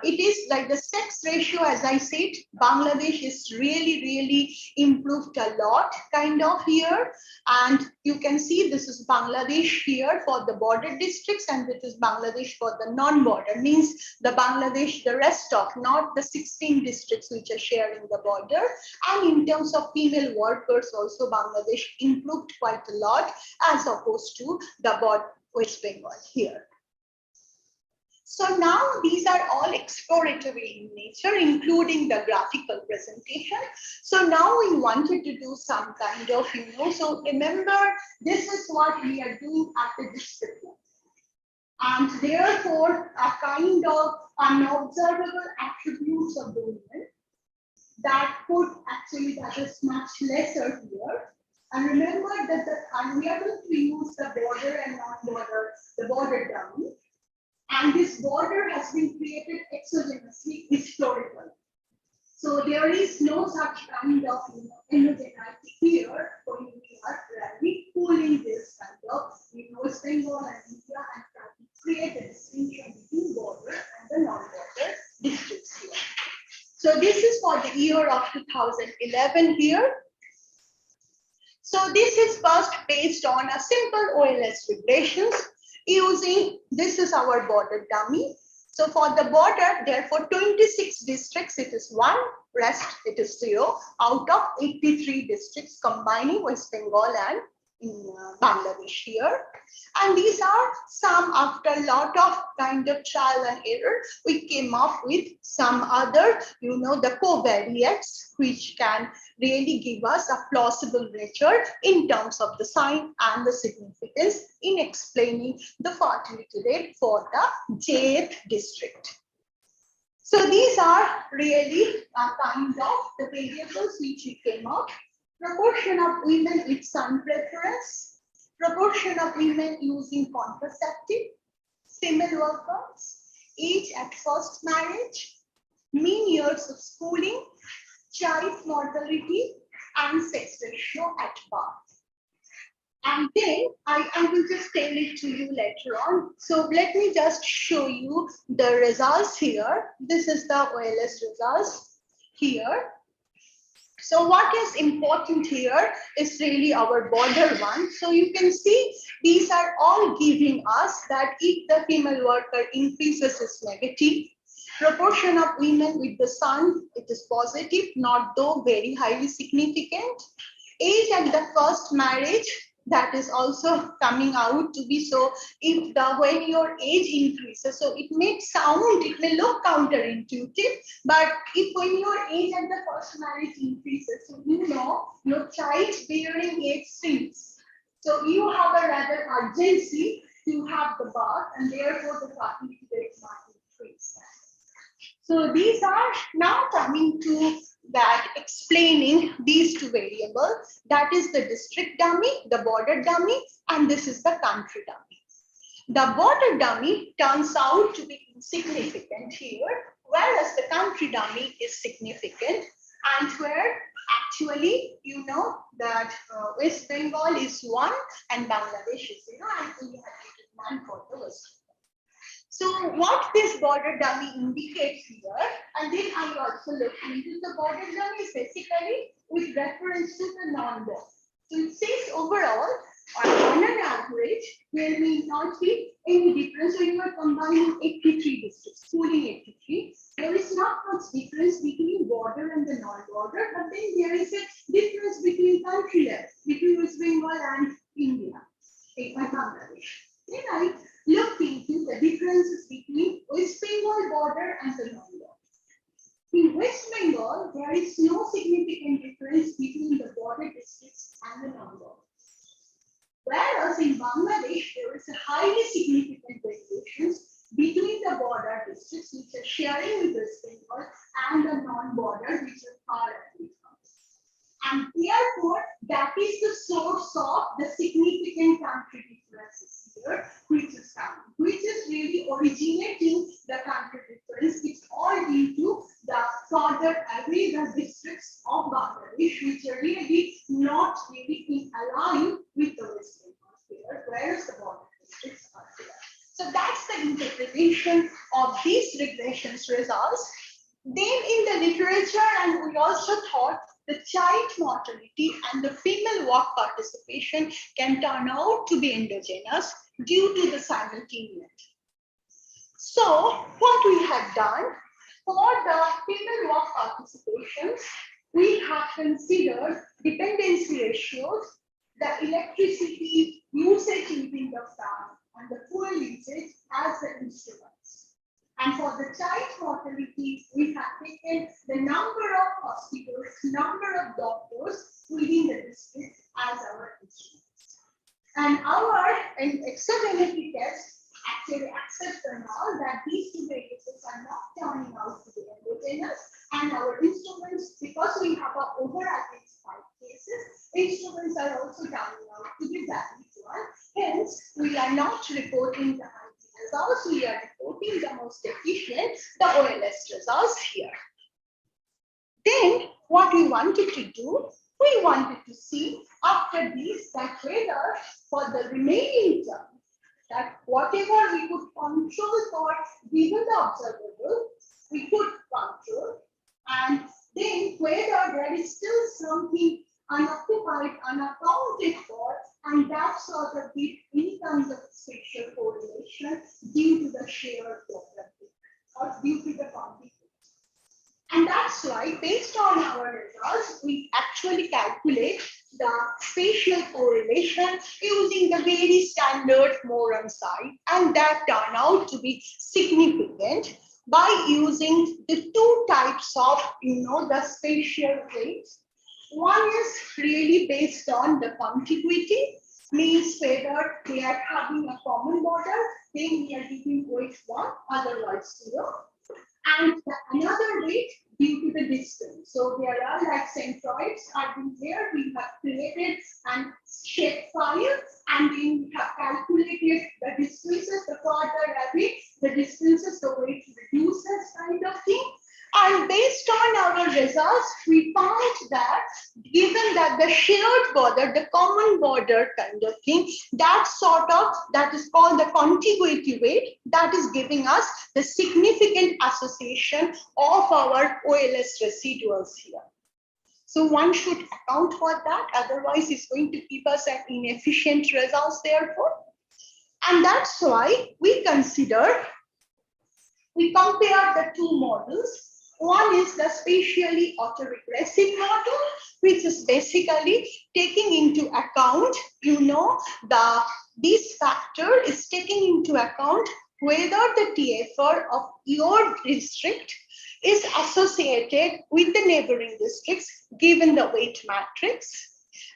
it is like the sex ratio, as I said, Bangladesh is really improved a lot kind of here. And you can see this is Bangladesh here for the border districts, and this is Bangladesh for the non-border, means the Bangladesh, the rest of, not the 16 districts which are sharing the border. And in terms of female workers also, Bangladesh improved quite a lot as opposed to the West Bengal here. So now these are all exploratory in nature, including the graphical presentation. So now we wanted to do some kind of, so remember, this is what we are doing at the district level. And therefore, a kind of unobservable attributes of the women that could actually, that is much lesser here. And remember that we are going to use the border and non-border, the border dummy. And this border has been created exogenously, historically. So there is no such kind of endogeneity here when we are really pulling this kind of West Bengal and India and trying to create a distinction between border and the non-border districts here. So this is for the year of 2011 here. So this is first based on a simple OLS regulations. Using, this is our border dummy. So for the border, therefore 26 districts, it is 1, rest it is 0 out of 83 districts combining West Bengal and Bangladesh here. And these are some, after a lot of kind of trial and error, we came up with some other, the covariates, which can really give us a plausible nature in terms of the sign and the significance in explaining the fertility rate for the Jth district. So these are really a kind of the variables which we came up. Proportion of women with son preference, proportion of women using contraceptive, female workers, age at first marriage, mean years of schooling, child mortality, and sex ratio at birth. And then I will just tell it to you later on. So let me just show you the results here. This is the OLS results here. So what is important here is really our border one. So you can see these are all giving us that if the female worker increases is negative, Proportion of women with the sun, it is positive, not though very highly significant. Age at the first marriage, that is also coming out to be so. If when your age increases, so it may sound, it may look counterintuitive, but if when your age at the first marriage increases, so you know your childbearing age shrinks. So you have a rather urgency to have the birth, and therefore the fertility rate might increase. So these are now coming to that explaining these two variables. That is the district dummy, the border dummy, and this is the country dummy. The border dummy turns out to be insignificant here, whereas the country dummy is significant, and where actually you know that West Bengal is 1 and Bangladesh is 0, and we have taken 1 for the West Bengal. So what this border dummy indicates here, and then I also looked into the border dummy basically with reference to the non-border. So it says overall, on an average, there may not be any difference when you are combining 83 districts, pooling 83. There is not much difference between border and the non-border, but then there is a difference between country level, between West Bengal and India, and Bangladesh. Then I looked into the differences between West Bengal border and the non-border. In West Bengal, there is no significant difference between the border districts and the non-border. Whereas in Bangladesh, there is a highly significant variations between the border districts which are sharing with West Bengal and the non-border which are far away from us. And therefore, that is the source of the significant country differences here, which is really originating the country difference. It's all due to the further away the districts of Bangladesh, which are really not really in align with the West Bengal here, whereas the border districts are here. So that's the interpretation of these regressions results. Then in the literature, and we also thought the child mortality and the female work participation can turn out to be endogenous due to the simultaneity. So what we have done for the female work participation, we have considered dependency ratios, the electricity usage using the fan, and the fuel usage as the instruments. And for the child mortality, we have taken the number of hospitals, number of doctors within the district as our instruments. And our exogeneity test actually accepts the now that these two variables are not turning out to be endogenous, and our instruments, because we have an over-average 5 cases, instruments are also turning out to be valid one. Hence, we are not reporting the results, we are reporting the most efficient, the OLS results here. Then, what we wanted to do, we wanted to see after this that whether for the remaining term, that whatever we could control for given the observable, we could control, and then whether there is still something unoccupied, unaccounted for, and that sort of give any kinds of spatial correlation due to the shared problem or due to the conflict. And that's why, based on our results, we actually calculate the spatial correlation using the very standard Moran side, and that turned out to be significant by using the 2 types of, the spatial weights. One is really based on the contiguity, means whether they are having a common border, then we are giving weight 1, otherwise 0. And another weight due to the distance. So there are like centroids are in there. We have created and shape file, and then we have calculated the distances, the further away the distances, the weight reduces kind of thing. And based on our results, we found that given that the shared border, the common border kind of thing, that is called the contiguity weight, that is giving us the significant association of our OLS residuals here. So one should account for that, otherwise it's going to give us an inefficient results therefore. And that's why we consider we compare the two models. One is the spatially autoregressive model, which is basically taking into account, this factor is taking into account whether the TFR of your district is associated with the neighboring districts given the weight matrix.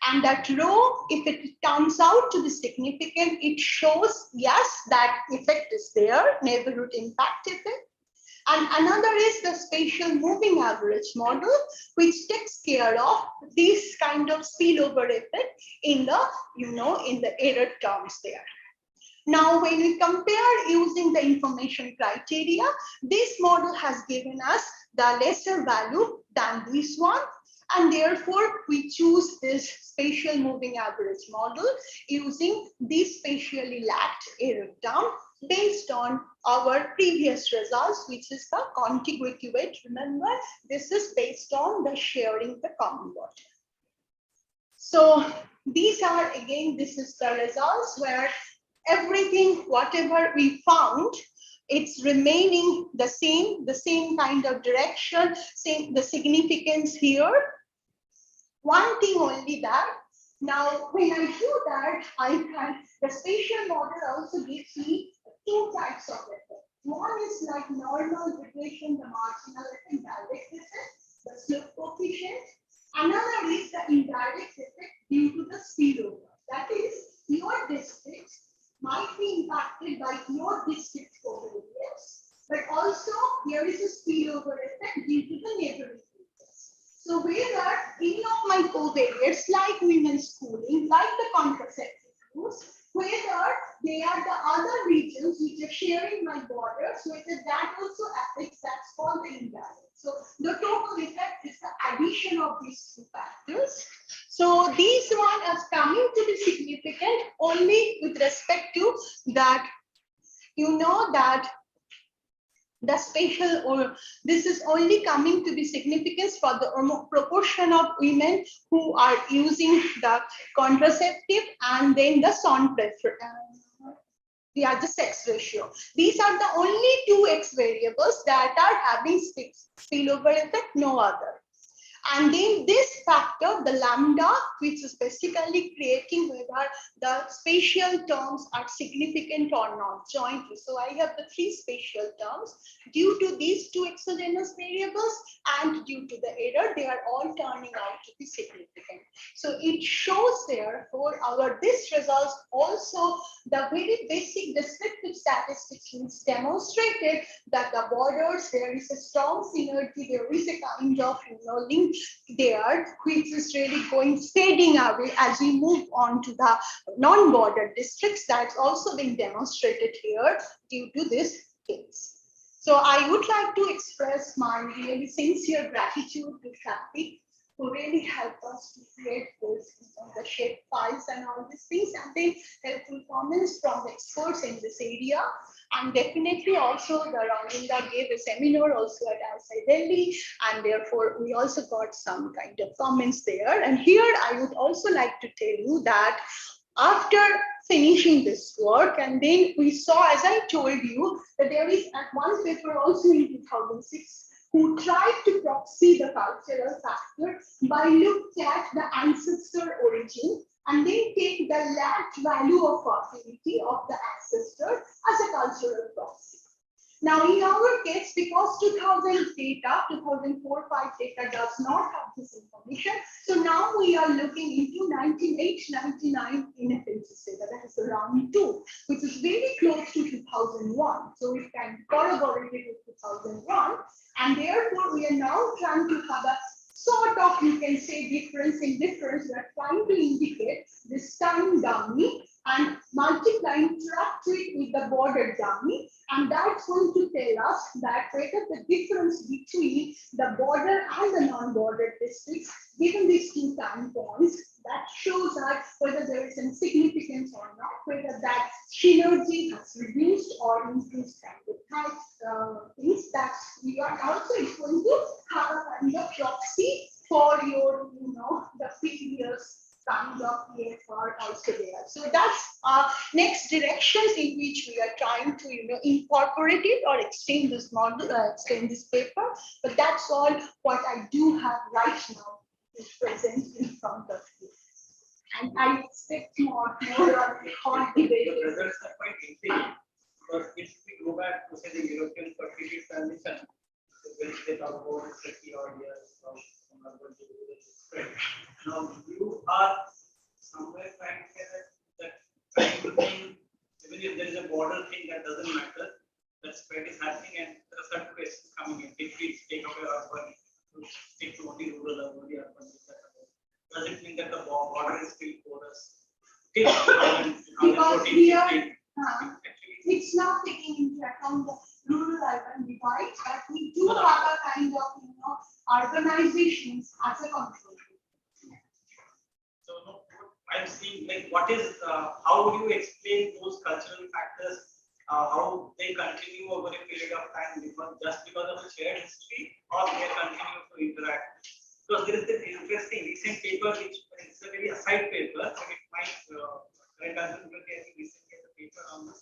And that rho, if it turns out to be significant, it shows, yes, that effect is there, neighborhood impact effect. And another is the spatial moving average model, which takes care of this kind of spillover effect in the, in the error terms there. Now, when we compare using the information criteria, this model has given us the lesser value than this one. And therefore, we choose this spatial moving average model using this spatially lagged error term based on our previous results, which is the contiguity weight. Remember, this is based on the sharing the common water. So these are, again, this is the results where everything, whatever we found, it's remaining the same kind of direction, same the significance here. One thing only that, now when I do that, the spatial model also gives me two types of effect. One is like normal regression, the marginal effect, direct effect, the slope coefficient. Another is the indirect effect due to the spillover. That is, your district might be impacted by your district covariates, but also there is a spillover effect due to the neighboring. So whether any of my covariates, like women's schooling, like the contraceptive use, whether they are the other regions which are sharing my borders, whether that also affects, that's called the indirect. So the total effect is the addition of these two factors. So these one are coming to be significant only with respect to that, that the spatial, or this is only coming to be significance for the proportion of women who are using the contraceptive and then the son preference. The sex ratio. These are the only two X variables that are having spillover effect, no other. And then this factor, the lambda, which is basically creating whether the spatial terms are significant or not jointly. So I have the three spatial terms. Due to these two exogenous variables and due to the error, they are all turning out to be significant. So it shows therefore this results also the very basic descriptive statistics means demonstrated that the borders, there is a strong synergy, there is a kind of link there, which is really fading away as we move on to the non-border districts. That's also been demonstrated here due to this case. So I would like to express my really sincere gratitude to Shakti, who really helped us to create this, the shape files and all these things, and then helpful comments from the experts in this area. And definitely also the Ravinda gave a seminar also at outside Delhi, and therefore we also got some kind of comments there. And here I would also like to tell you that after finishing this work, and then we saw, as I told you, that there is at one paper also in 2006 who tried to proxy the cultural factor by looking at the ancestor origin and then take the lagged value of fertility of the ancestor as a cultural proxy. Now, in our case, because 2000 data, 2004-5 data does not have this information, so now we are looking into 1908-99 NFNCS data, that is round 2, which is very close to 2001. So we can corroborate it with 2001, and therefore we are now trying to have a sort of, you can say, difference in difference. We are trying to indicate this time dummy and multiplying track it with the border dummy, and that's going to tell us that whether the difference between the border and the non-border districts, given these two time points, that shows us whether there is a significance or not, whether that synergy has reduced or increased kind of type things that we are also going to have a kind of proxy for your, the previous kind of effort also there. So that's next directions in which we are trying to, incorporate it or extend this model, extend this paper. But that's all what I do have right now to present in front of you. And I expect more on debate. The results are quite interesting. But if we go back to say the European fertility transition, when they talk about 30 odd years from urban to rural spread. Now you are somewhere trying to say that trying to think, even if there is a border thing that doesn't matter, that spread is happening and there are certain questions coming in. If we take away urban, stick to only rural or only urban, does it mean that the border is still porous? Because here, it's not taking into account the rural-urban divide, but we do have a kind of, urbanizations as a control. So, no, I'm seeing like what is, how would you explain those cultural factors, how they continue over a period of time just because of a shared history, or they continue to interact? Because there is this interesting recent paper, which is a very aside paper, but it might correct answer because I think recently a paper on the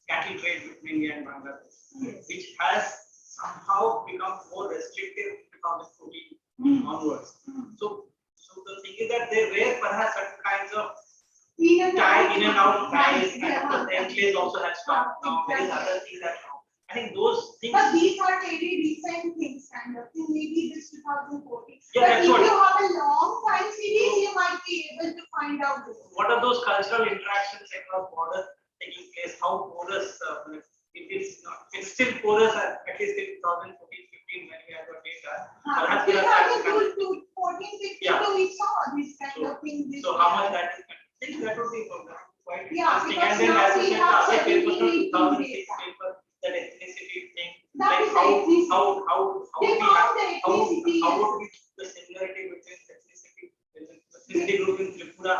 cattle trade between India and Bangladesh, which has somehow become more restrictive in 2014 onwards. So the thing is that there were perhaps certain kinds of in and out ties, and the enclaves also have stopped now. Many other things have now. I think those things. But these are very recent things, kind of thing. Maybe this 2014. Yeah, but if what, you have a long time series, you might be able to find out this. What are those cultural interactions across borders taking place? How porous? It's still porous at least in 2014, 15 when we had the data. Perhaps there are 14, 15, we saw this kind of thing. So how much that is? I think that would be quite interesting. Because And then as you said, the other papers from 2006 data. paper, that ethnicity thing, That like is how would ethnicity. the similarity between ethnicity group in Tripura,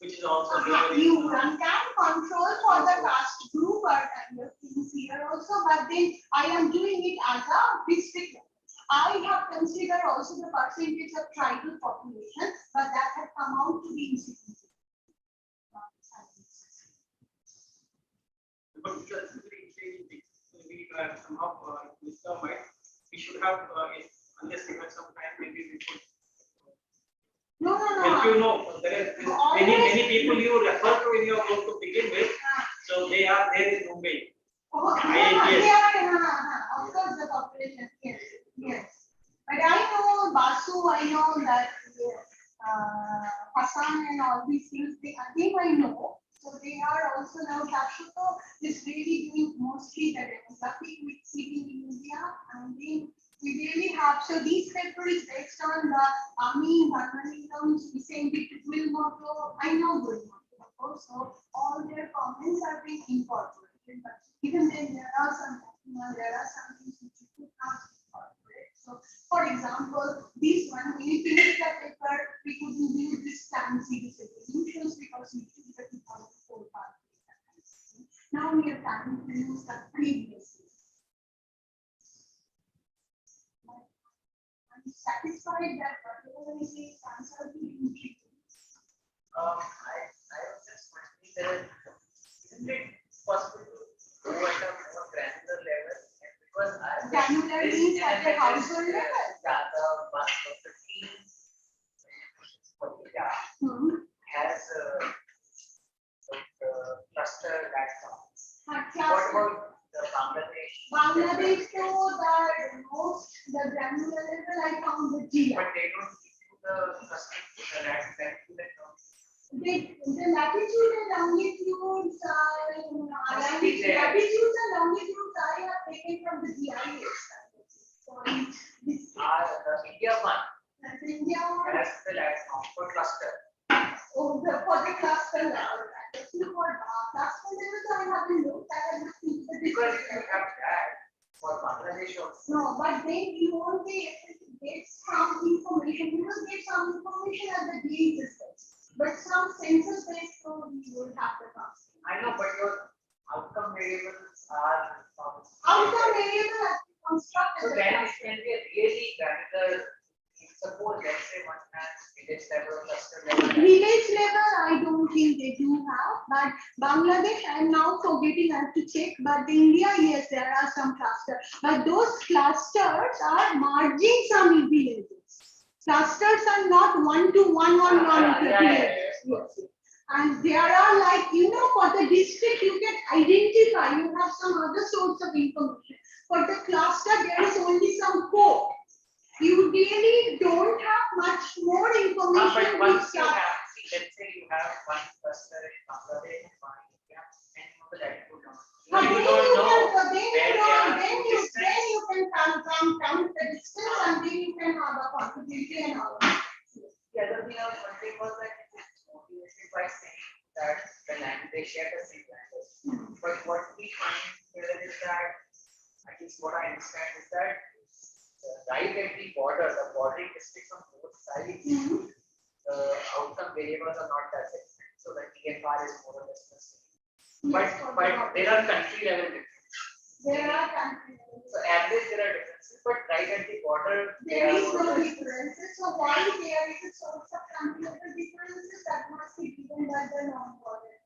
which is also you can control for the caste group or kind of things here also, but then I am doing it as a district level. I have considered also the percentage of tribal population, but that has come out to be insignificant. But that's very interesting. Maybe somehow Mr. Might, we should have, unless we have some time, maybe we could. No. Help you know, there are many people you refer to in your book to begin with. So they are there in Mumbai. Of course, the population, yes. But I know Basu, I know that Hassan and all these things, I know. So they are also now Calcutta is really doing mostly the demographic with city in India, and then we really have. So these paper is based on the army incomes, recently Wilmoto, I know Wilmoto, of course. So all their comments are being incorporated, but even then there are some things which you could not incorporate. So for example, this one, when we finished the paper, we couldn't use this fancy resolutions because we took the 2004 part. Now we are trying to use the previous. I'm satisfied that whatever is the answer to the I was just wondering that isn't it possible to go at a more granular level? And because granular means at the household level. Yeah, the team has a cluster platforms. What about the Bangladesh? Bangladesh, so the granular level I found the GI. But they don't give you the latitude the latitude and longitudes are latitudes and longitudes I have taken from the GIS. So this the India one. India one. Has the platform for cluster. Oh, for the cluster level. For cluster level, so I haven't looked at it. Because if you have that for Bangladesh also. No, but then you won't be able to get some information. You will get some information at the DA systems. But some census-based code you will have to pass. I know, but your outcome variables are outcome variable has to be constructed. So then it can be a really granular. Suppose let's say one has village level, cluster Village level, I don't think they do have, but Bangladesh, I'm now forgetting, I have to check, but India, yes, there are some clusters. But those clusters are merging some villages. Clusters are not one villages. Yes. And there are like, for the district, you can identify, you have some other source of information. For the cluster, there is only some code. You really don't have much more information. But once you have, let's say you have one cluster in Bangladesh and one in India, and you know the latitude number. Then You you don't know can, where they are. then you can count the distance and then you can have a possibility and all. The other thing I was wondering was that it's motivated by saying that the land they share the same language. But what we find here is that, at least what I understand is that right at the border, the bordering districts on both sides, the outcome variables are not that different. So the TFR is more or less the same. But there are country level differences. There are country level. So average there are differences, but right at the border there is no differences. So why there is a source of country level differences that must be given by the non-border.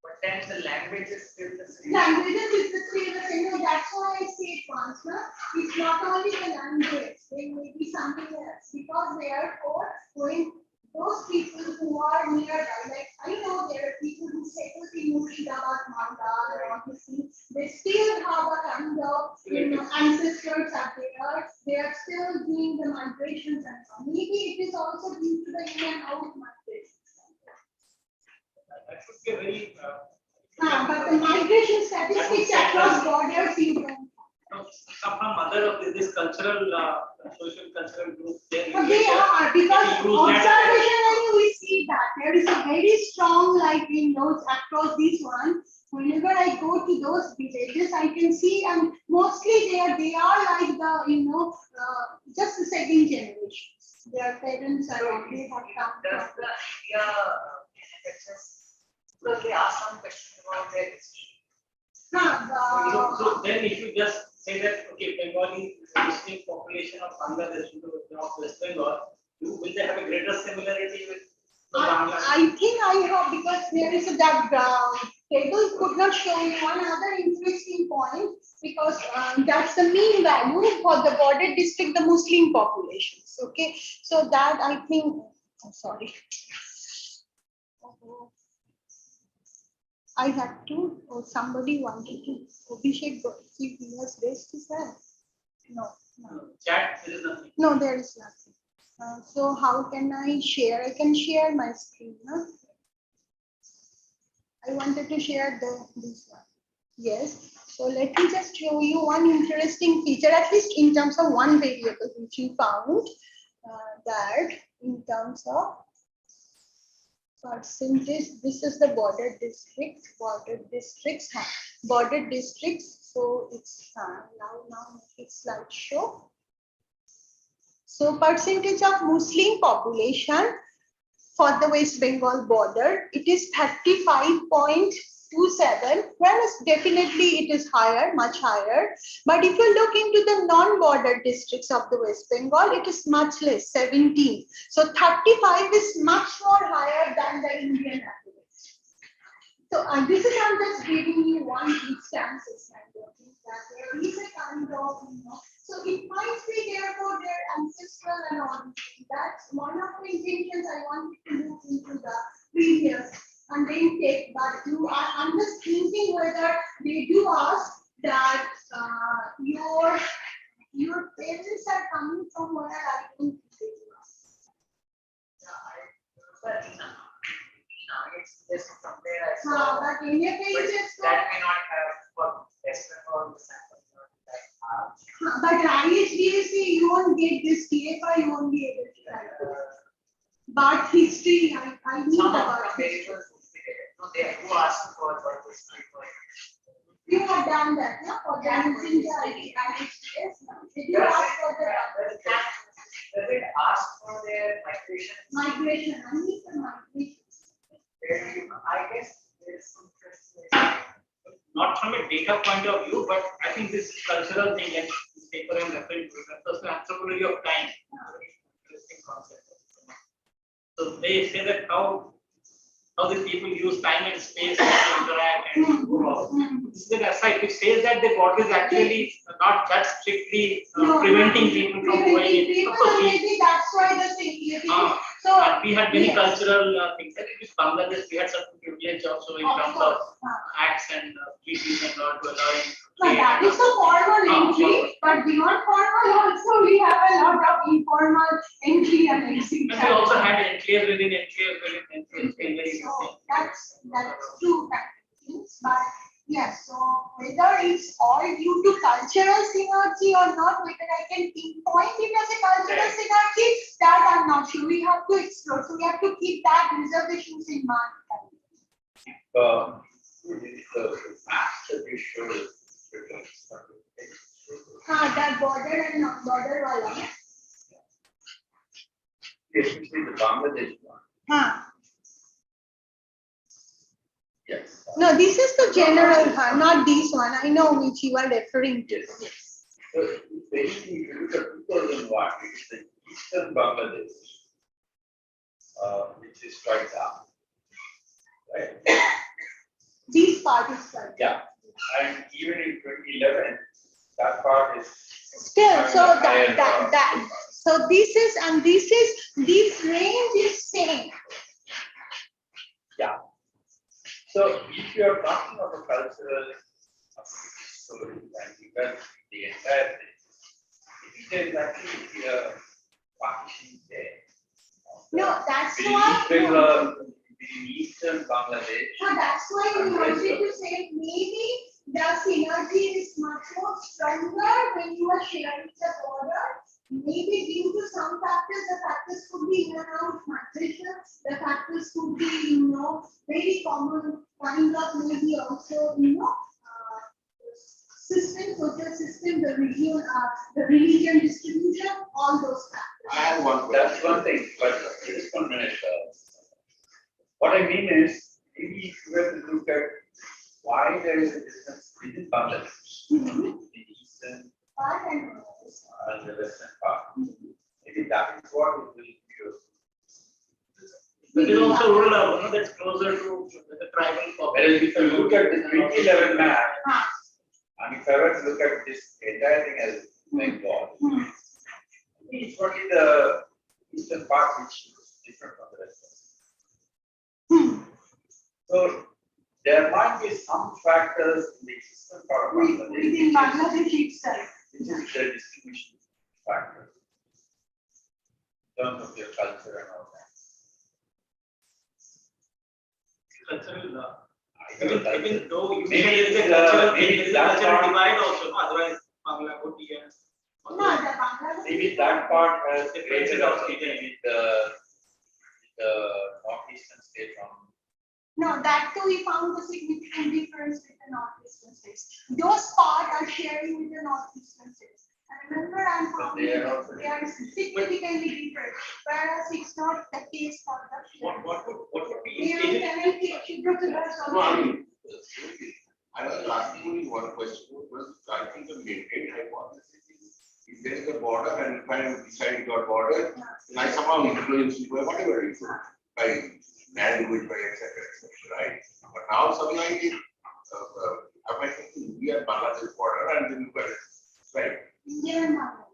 But then the language is still the same. Languages is still the same. No, that's why I say transfer. It's not only the language. There may be something else because therefore, when those people who are nearby, like I know there are people who settle in Murshidabad, Malda, or all these things, they still have a kind of ancestors are there. They are still doing the migrations and so on. Maybe it is also due to the in and out migrations. That should be a very. But the migration statistics across borders, you don't. Some mother of this cultural, social cultural group. They are because observationally we see that there is a very strong like in those across these ones. Whenever I go to those villages, I can see and mostly they are like the just the second generation. Their parents are already have come Does the India because they ask some question about their history. So then if you just say that okay, Bengali is a distinct population of Bangladesh of West Bengal, will they have a greater similarity with the Bangladesh? I think I have because there is a that table could not show you one other interesting point because that's the mean value for the border district, the Muslim populations. Okay, so that I think. Oh, sorry. I had to, or somebody wanted to, Abhishek, see he has raised his hand. No. Chat, there is nothing. No, there is nothing. So how can I share? I can share my screen. Huh? I wanted to share this one. Yes. So let me just show you one interesting feature, at least in terms of one variable which we found that in terms of percentage, this is the border districts. So it's now it's slideshow. So percentage of Muslim population for the West Bengal border, it is 35.27, whereas definitely it is higher, much higher. But if you look into the non-border districts of the West Bengal, it is much less, 17. So 35 is much more higher than the Indian average. So this is I'm just giving you one instance kind of thing that there is a kind of, so it might be therefore their ancestral and all. That's one of the intentions I wanted to move into the previous and then take, but I'm just thinking whether they do ask that your parents are coming from where I don't think they do ask. But it's just somewhere I saw. But in your case, that may not have for West Bengal the sample. But IHDSC, you won't get this TFI, you won't be able to write it. But history, I need about history. No, they do ask for history. You have done that, no? For the using the IHDS. Did you ask for the does it ask for their migration? Migration, I need the migration. I guess there's some interest. Not from a data point of view, but I think this cultural thing, like this paper I'm referring to, refers to anthropology of time. Interesting concept. So they say that how the people use time and space to interact and go out. This is the website which says that the body is actually not that strictly preventing people from going in. People, Of course, maybe that's why the thing. So and we had many yes. cultural things. Like in Bangladesh, we had certain privilege also in terms of acts and treaties and all to allow. No, that is the formal entry, but beyond formal also we have a lot of informal entry and exit. And we also had enclaves within enclaves within enclaves. So that's true things, but yes, so whether it's all due to cultural synergy or not, whether I can pinpoint it as a cultural synergy, that I'm not sure. We have to explore, so we have to keep that reservations in mind. The maps that you showed us. That border and non-border wala. Especially the Bangladesh one. Yes. No, this is the general, not this one. I know which you are referring to. Yes. So basically, if you look at 2001, it is the eastern Bangladesh, which is quite down. Right? This part is right. Yeah. And even in 2011, that part is Still, so so this is, and this range is same. Yeah. So if you are talking of a cultural story and you got the entire thing, there is actually a partition there. No, that's Between why. Bengal, between eastern Bangladesh. So that's why we wanted to say maybe the synergy is much more stronger when you are sharing the border. Maybe due to some factors, the factors could be in and out migration, the factors could be, very common kind of maybe also, system, social system, the religion distribution, all those factors. I have one. That's one thing, but just 1 minute. What I mean is, maybe if you were to look at why there is a difference within Bangladesh, the eastern and the western part. Maybe that is what it will be. It is also rural, that's closer to the tribal population. Whereas if you look at the 2011 map, and if I were to look at this entire thing as Bengal, it's only the eastern part which is different from the western. So there might be some factors in the eastern part of Bangladesh. Within Bangladesh itself. Which is the distribution factor in terms of your culture and all that. Cultural, Even though you maybe say there is a cultural divide also, otherwise Bangla would be No, the Bangladesh. maybe that part has Differences created also also there. with the northeastern state from. No, that too we found a significant difference with the northeastern states. Those parts are sharing with the northeastern states. And remember, I'm found they are significantly different, whereas it's not the case for the. What would be I was asking only one question. Was I think the maintained hypothesis is if there is a border and if I decide got border, then I somehow influence you by whatever reason, by language, by etc. Right? But now something like it, I think we are Bangladesh border and then right?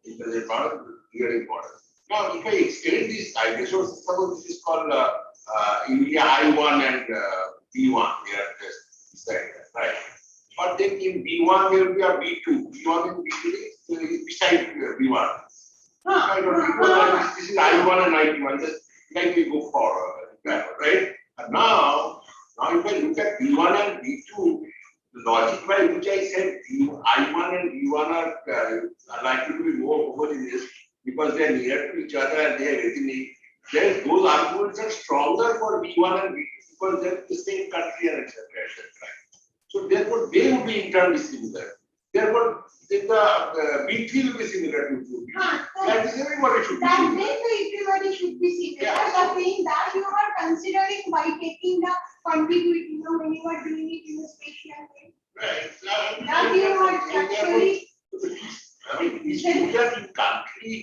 Because it's not really important. Now, if I extend this idea, so suppose this is called India I1 and B1, they are just beside that, right? But then in B1 there will be a B2. B1 and B2 is beside B1. I don't know. This is I1 and I1, just like we go forward, right? And now if I look at B1 and B2, the logic by which I said I1 and B1 are likely to be more homogeneous because they are near to each other and they are within it. Those arguments are stronger for B1 and B2 because they are the same country and etc. So therefore they would be internally similar. Therefore, then the B3 will be similar to 2B. That is everybody should be That similar. everybody should be similar. Yeah. But in that you are considering by taking the contiguity, when you are doing it in a spatial way. Right. That you are actually. I mean, it's in country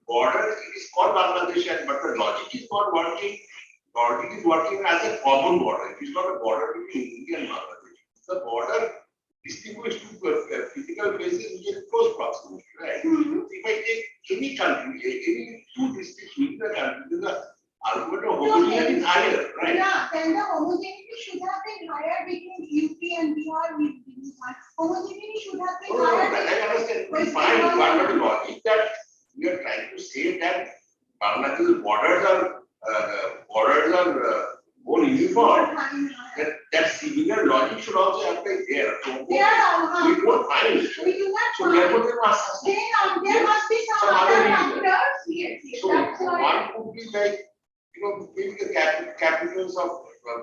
border, it is called Bangladesh. Bangladesh, but the logic is not working. Logic is working as a common border. It is not a border between India and Bangladesh. The border distinguished to physical places which are close proximity, right? If I take any country, any two districts within the country, the argument of homogeneity is higher, right? Yeah, then the homogeneity should have been higher between UP and Bihar. Homogeneity should have been higher. I understand. We find part of the logic that we are trying to say that Bangladesh's borders are more uniform. That similar logic should also apply there. So we don't find it. We do not So find therefore it. There must be some other factors. Yes, So that's why. one could be like, maybe the capitals of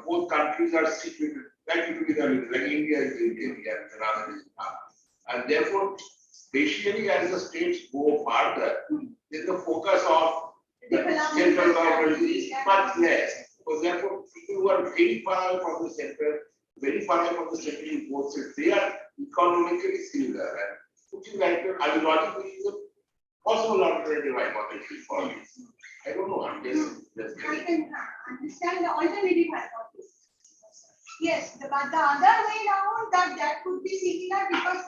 both countries are situated like it will be like India is in India, and another is not. And therefore, spatially as the states go farther, then the focus of the central government is much less. So therefore, people who are very far away from the center, very far away from the center in both states, they are economically similar. And which is like ideologically is a possible alternative hypothesis for you. I don't know, I'm just I can understand the alternative hypothesis. Yes, but the other way around, that could be similar because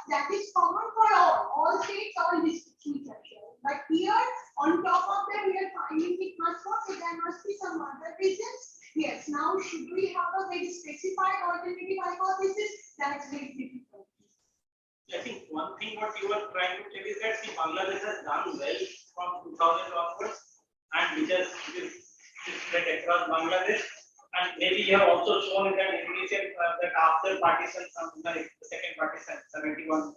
that is common for all states, all districts which are here. But here, on top of that, we are finding it much more, so there must be some other reasons. Yes, now should we have a very specified alternative hypothesis? That's very difficult. I think one thing what you were trying to tell is that Bangladesh has done well from 2000 onwards, and which is spread across Bangladesh. And maybe you have also shown in that initial that after partition, the second partition, 71,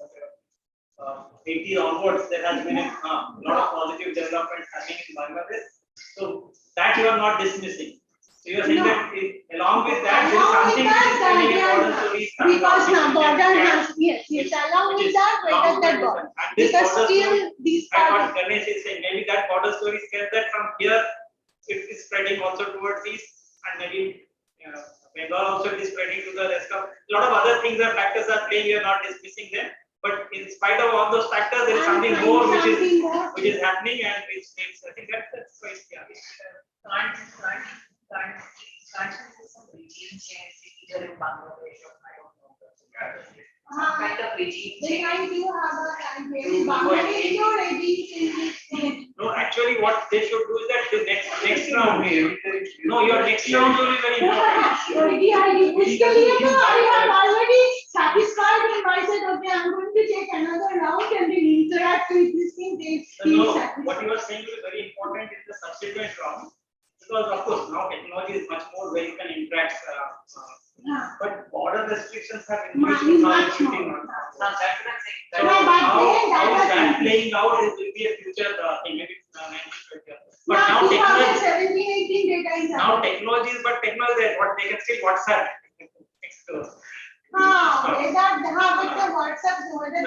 80 onwards, there has been a lot of positive development happening in Bangladesh. So that you are not dismissing. So you are saying that along with that, there is something which is telling a border story. Because now border has, yes, along with that, where does that go? Because still these what Ganesh is saying, maybe that border story is that from here it is spreading also towards east, and maybe Bengal also is spreading to the rest of. A lot of other things or factors are playing. You are not dismissing them, but in spite of all those factors, there is something more which is happening, and which needs. I think that's quite clear. Can't some regime change either in Bangladesh or I don't know. Some kind of regime They change. might do have a campaign. Bangladesh or regime. No, actually, what they should do is that the next round. No, your next round will be very important. उसके लिए तो I have already satisfied him. I said, okay, I'm going to take another round and then interact with this thing. No, what you are saying is very important in the subsequent round, because of course now technology is much more where you can interact. But border restrictions have increased to 2015. So how is that playing out? It will be a future thing, maybe 1920. But now technology, now technology is what they can still WhatsApp. but the WhatsApp,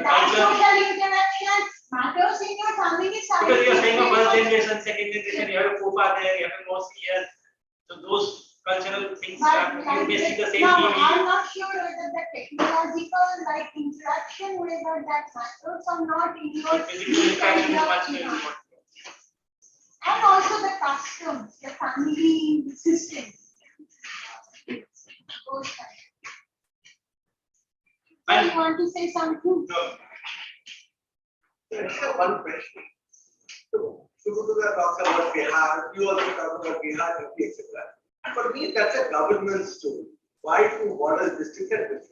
that social interaction matters in your family. Because you are saying a first generation, second generation, you have a Pupa there, you have a Mosi here. So those cultural things you may see the same now, TV. I'm not sure whether the technological interaction whether that matters or not in your Physical interaction is much more important. and also the customs, the family system. Those kinds. So you want to say something? No. I have one question. So, Shubhadra talks about Bihar, you also talk about Bihar, etc. And for me, that's a governance story. Why do borders district and different?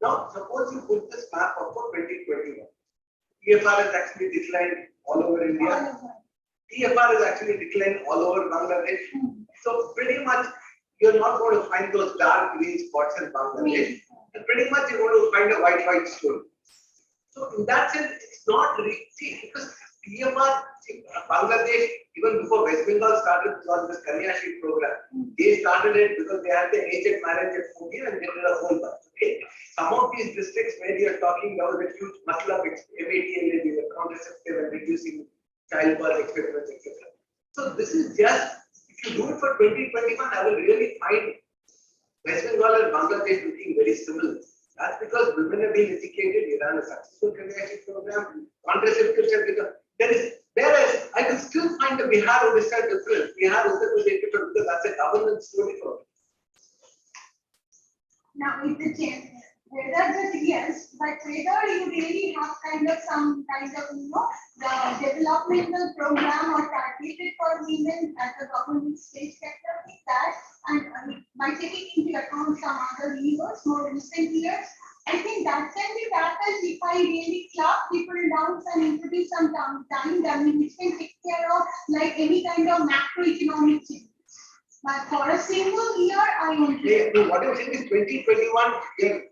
Now, suppose you put this map up for 2021. TFR has actually declined all over India. TFR has actually declined all over Bangladesh. So pretty much, you're not going to find those dark green spots in Bangladesh. And pretty much, you're going to find a white story. So in that sense, it's not really, because TFR, Bangladesh, even before West Bengal started on this Kanyashi program, they started it because they had the aged marriage at 14 and they did a whole bunch. Okay? Some of these districts where you are talking, there was a huge muscle of MATLA, they were contraceptive and reducing childbirth experiments, etc. So this is just, if you do it for 2021, I will really find West Bengal and Bangladesh looking very similar. That's because women have been educated, they ran a successful Kanyashi program, contraceptives have become, there is Whereas I can still find the Bihar Odisha different. Bihar Odisha different because that's a governance story for me. Now, with the change, whether the yes, but whether you really have some kind of, the developmental program or targeted for women at the government state sector with that, and by taking into account some other levers, more recent years, I think that can be tackled if I really club people down and introduce some time which can take care of like any kind of macroeconomic change. But for a single year, I won't. What I'm saying is 2021 year.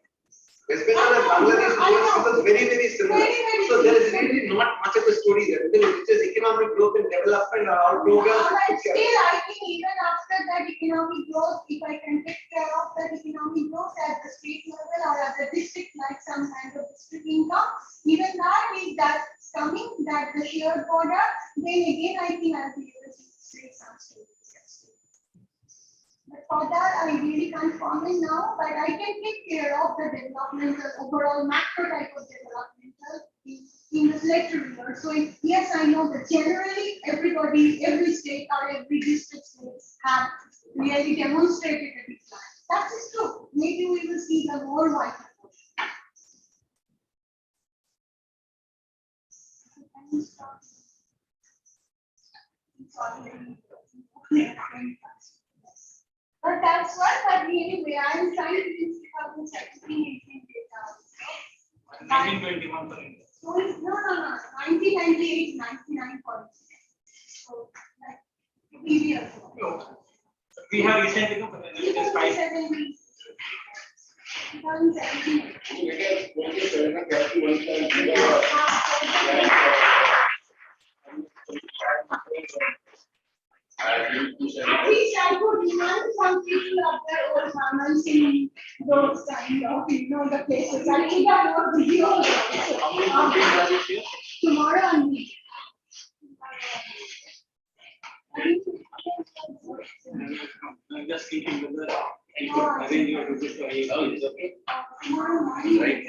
West Bengal and Bangladesh was very, very similar. Very So there is similar. really not much of a story there. Because it is economic growth and development are all programs. But still, I think even after that economic growth, if I can take care of that economic growth at the state level or at the district, like some kind of district income, even that is that's coming, that the shared border, then again I think I'll be able to say some stories. But for that, I really can't comment now, but I can take care of the developmental, overall macro type of developmental in the later year. So yes, I know that generally everybody, every state or every district states have really demonstrated a decline. That is true. Maybe we will see the more white portion. But that's what, but anyway, I'm trying to use 2017, 18 data. 1921 for India. So it's, no, 1998, 99 for so, like, previous. We have recently come it is 5. At least I could demand some people of their old mamas in those kind of, the places. I think I know videos tomorrow and I'm just thinking whether I could arrange your visit to IIT. Oh, it's okay. tomorrow morning. Right.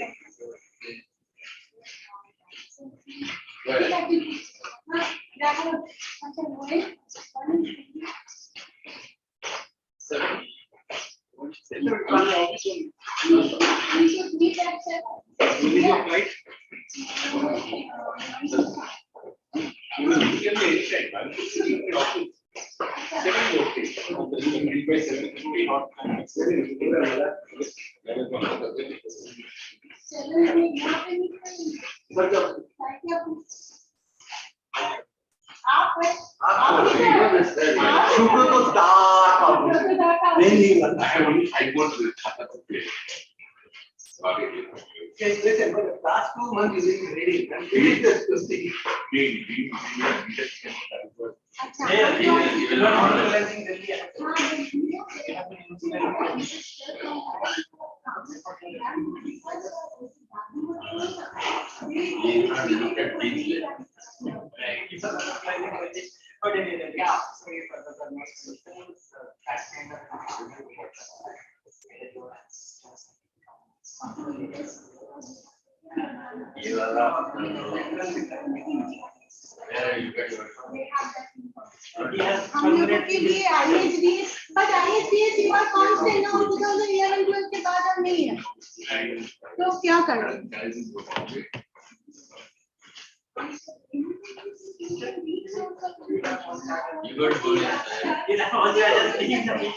We should meet at 7. Will you flight? I have only 5 months with Khata to pay. Sorry. Okay, listen, but the last 2 months you will be ready. And finish this question. We Yeah, you will not order. Analyzing Delhi. look at these. But anyway, Yeah, sorry for the next questions. Where you get your हम लोगों के लिए ISDS, but ISDS you are constant now 2011-12 के बाद अब नहीं है, तो क्या करें? You got to go I was just thinking that we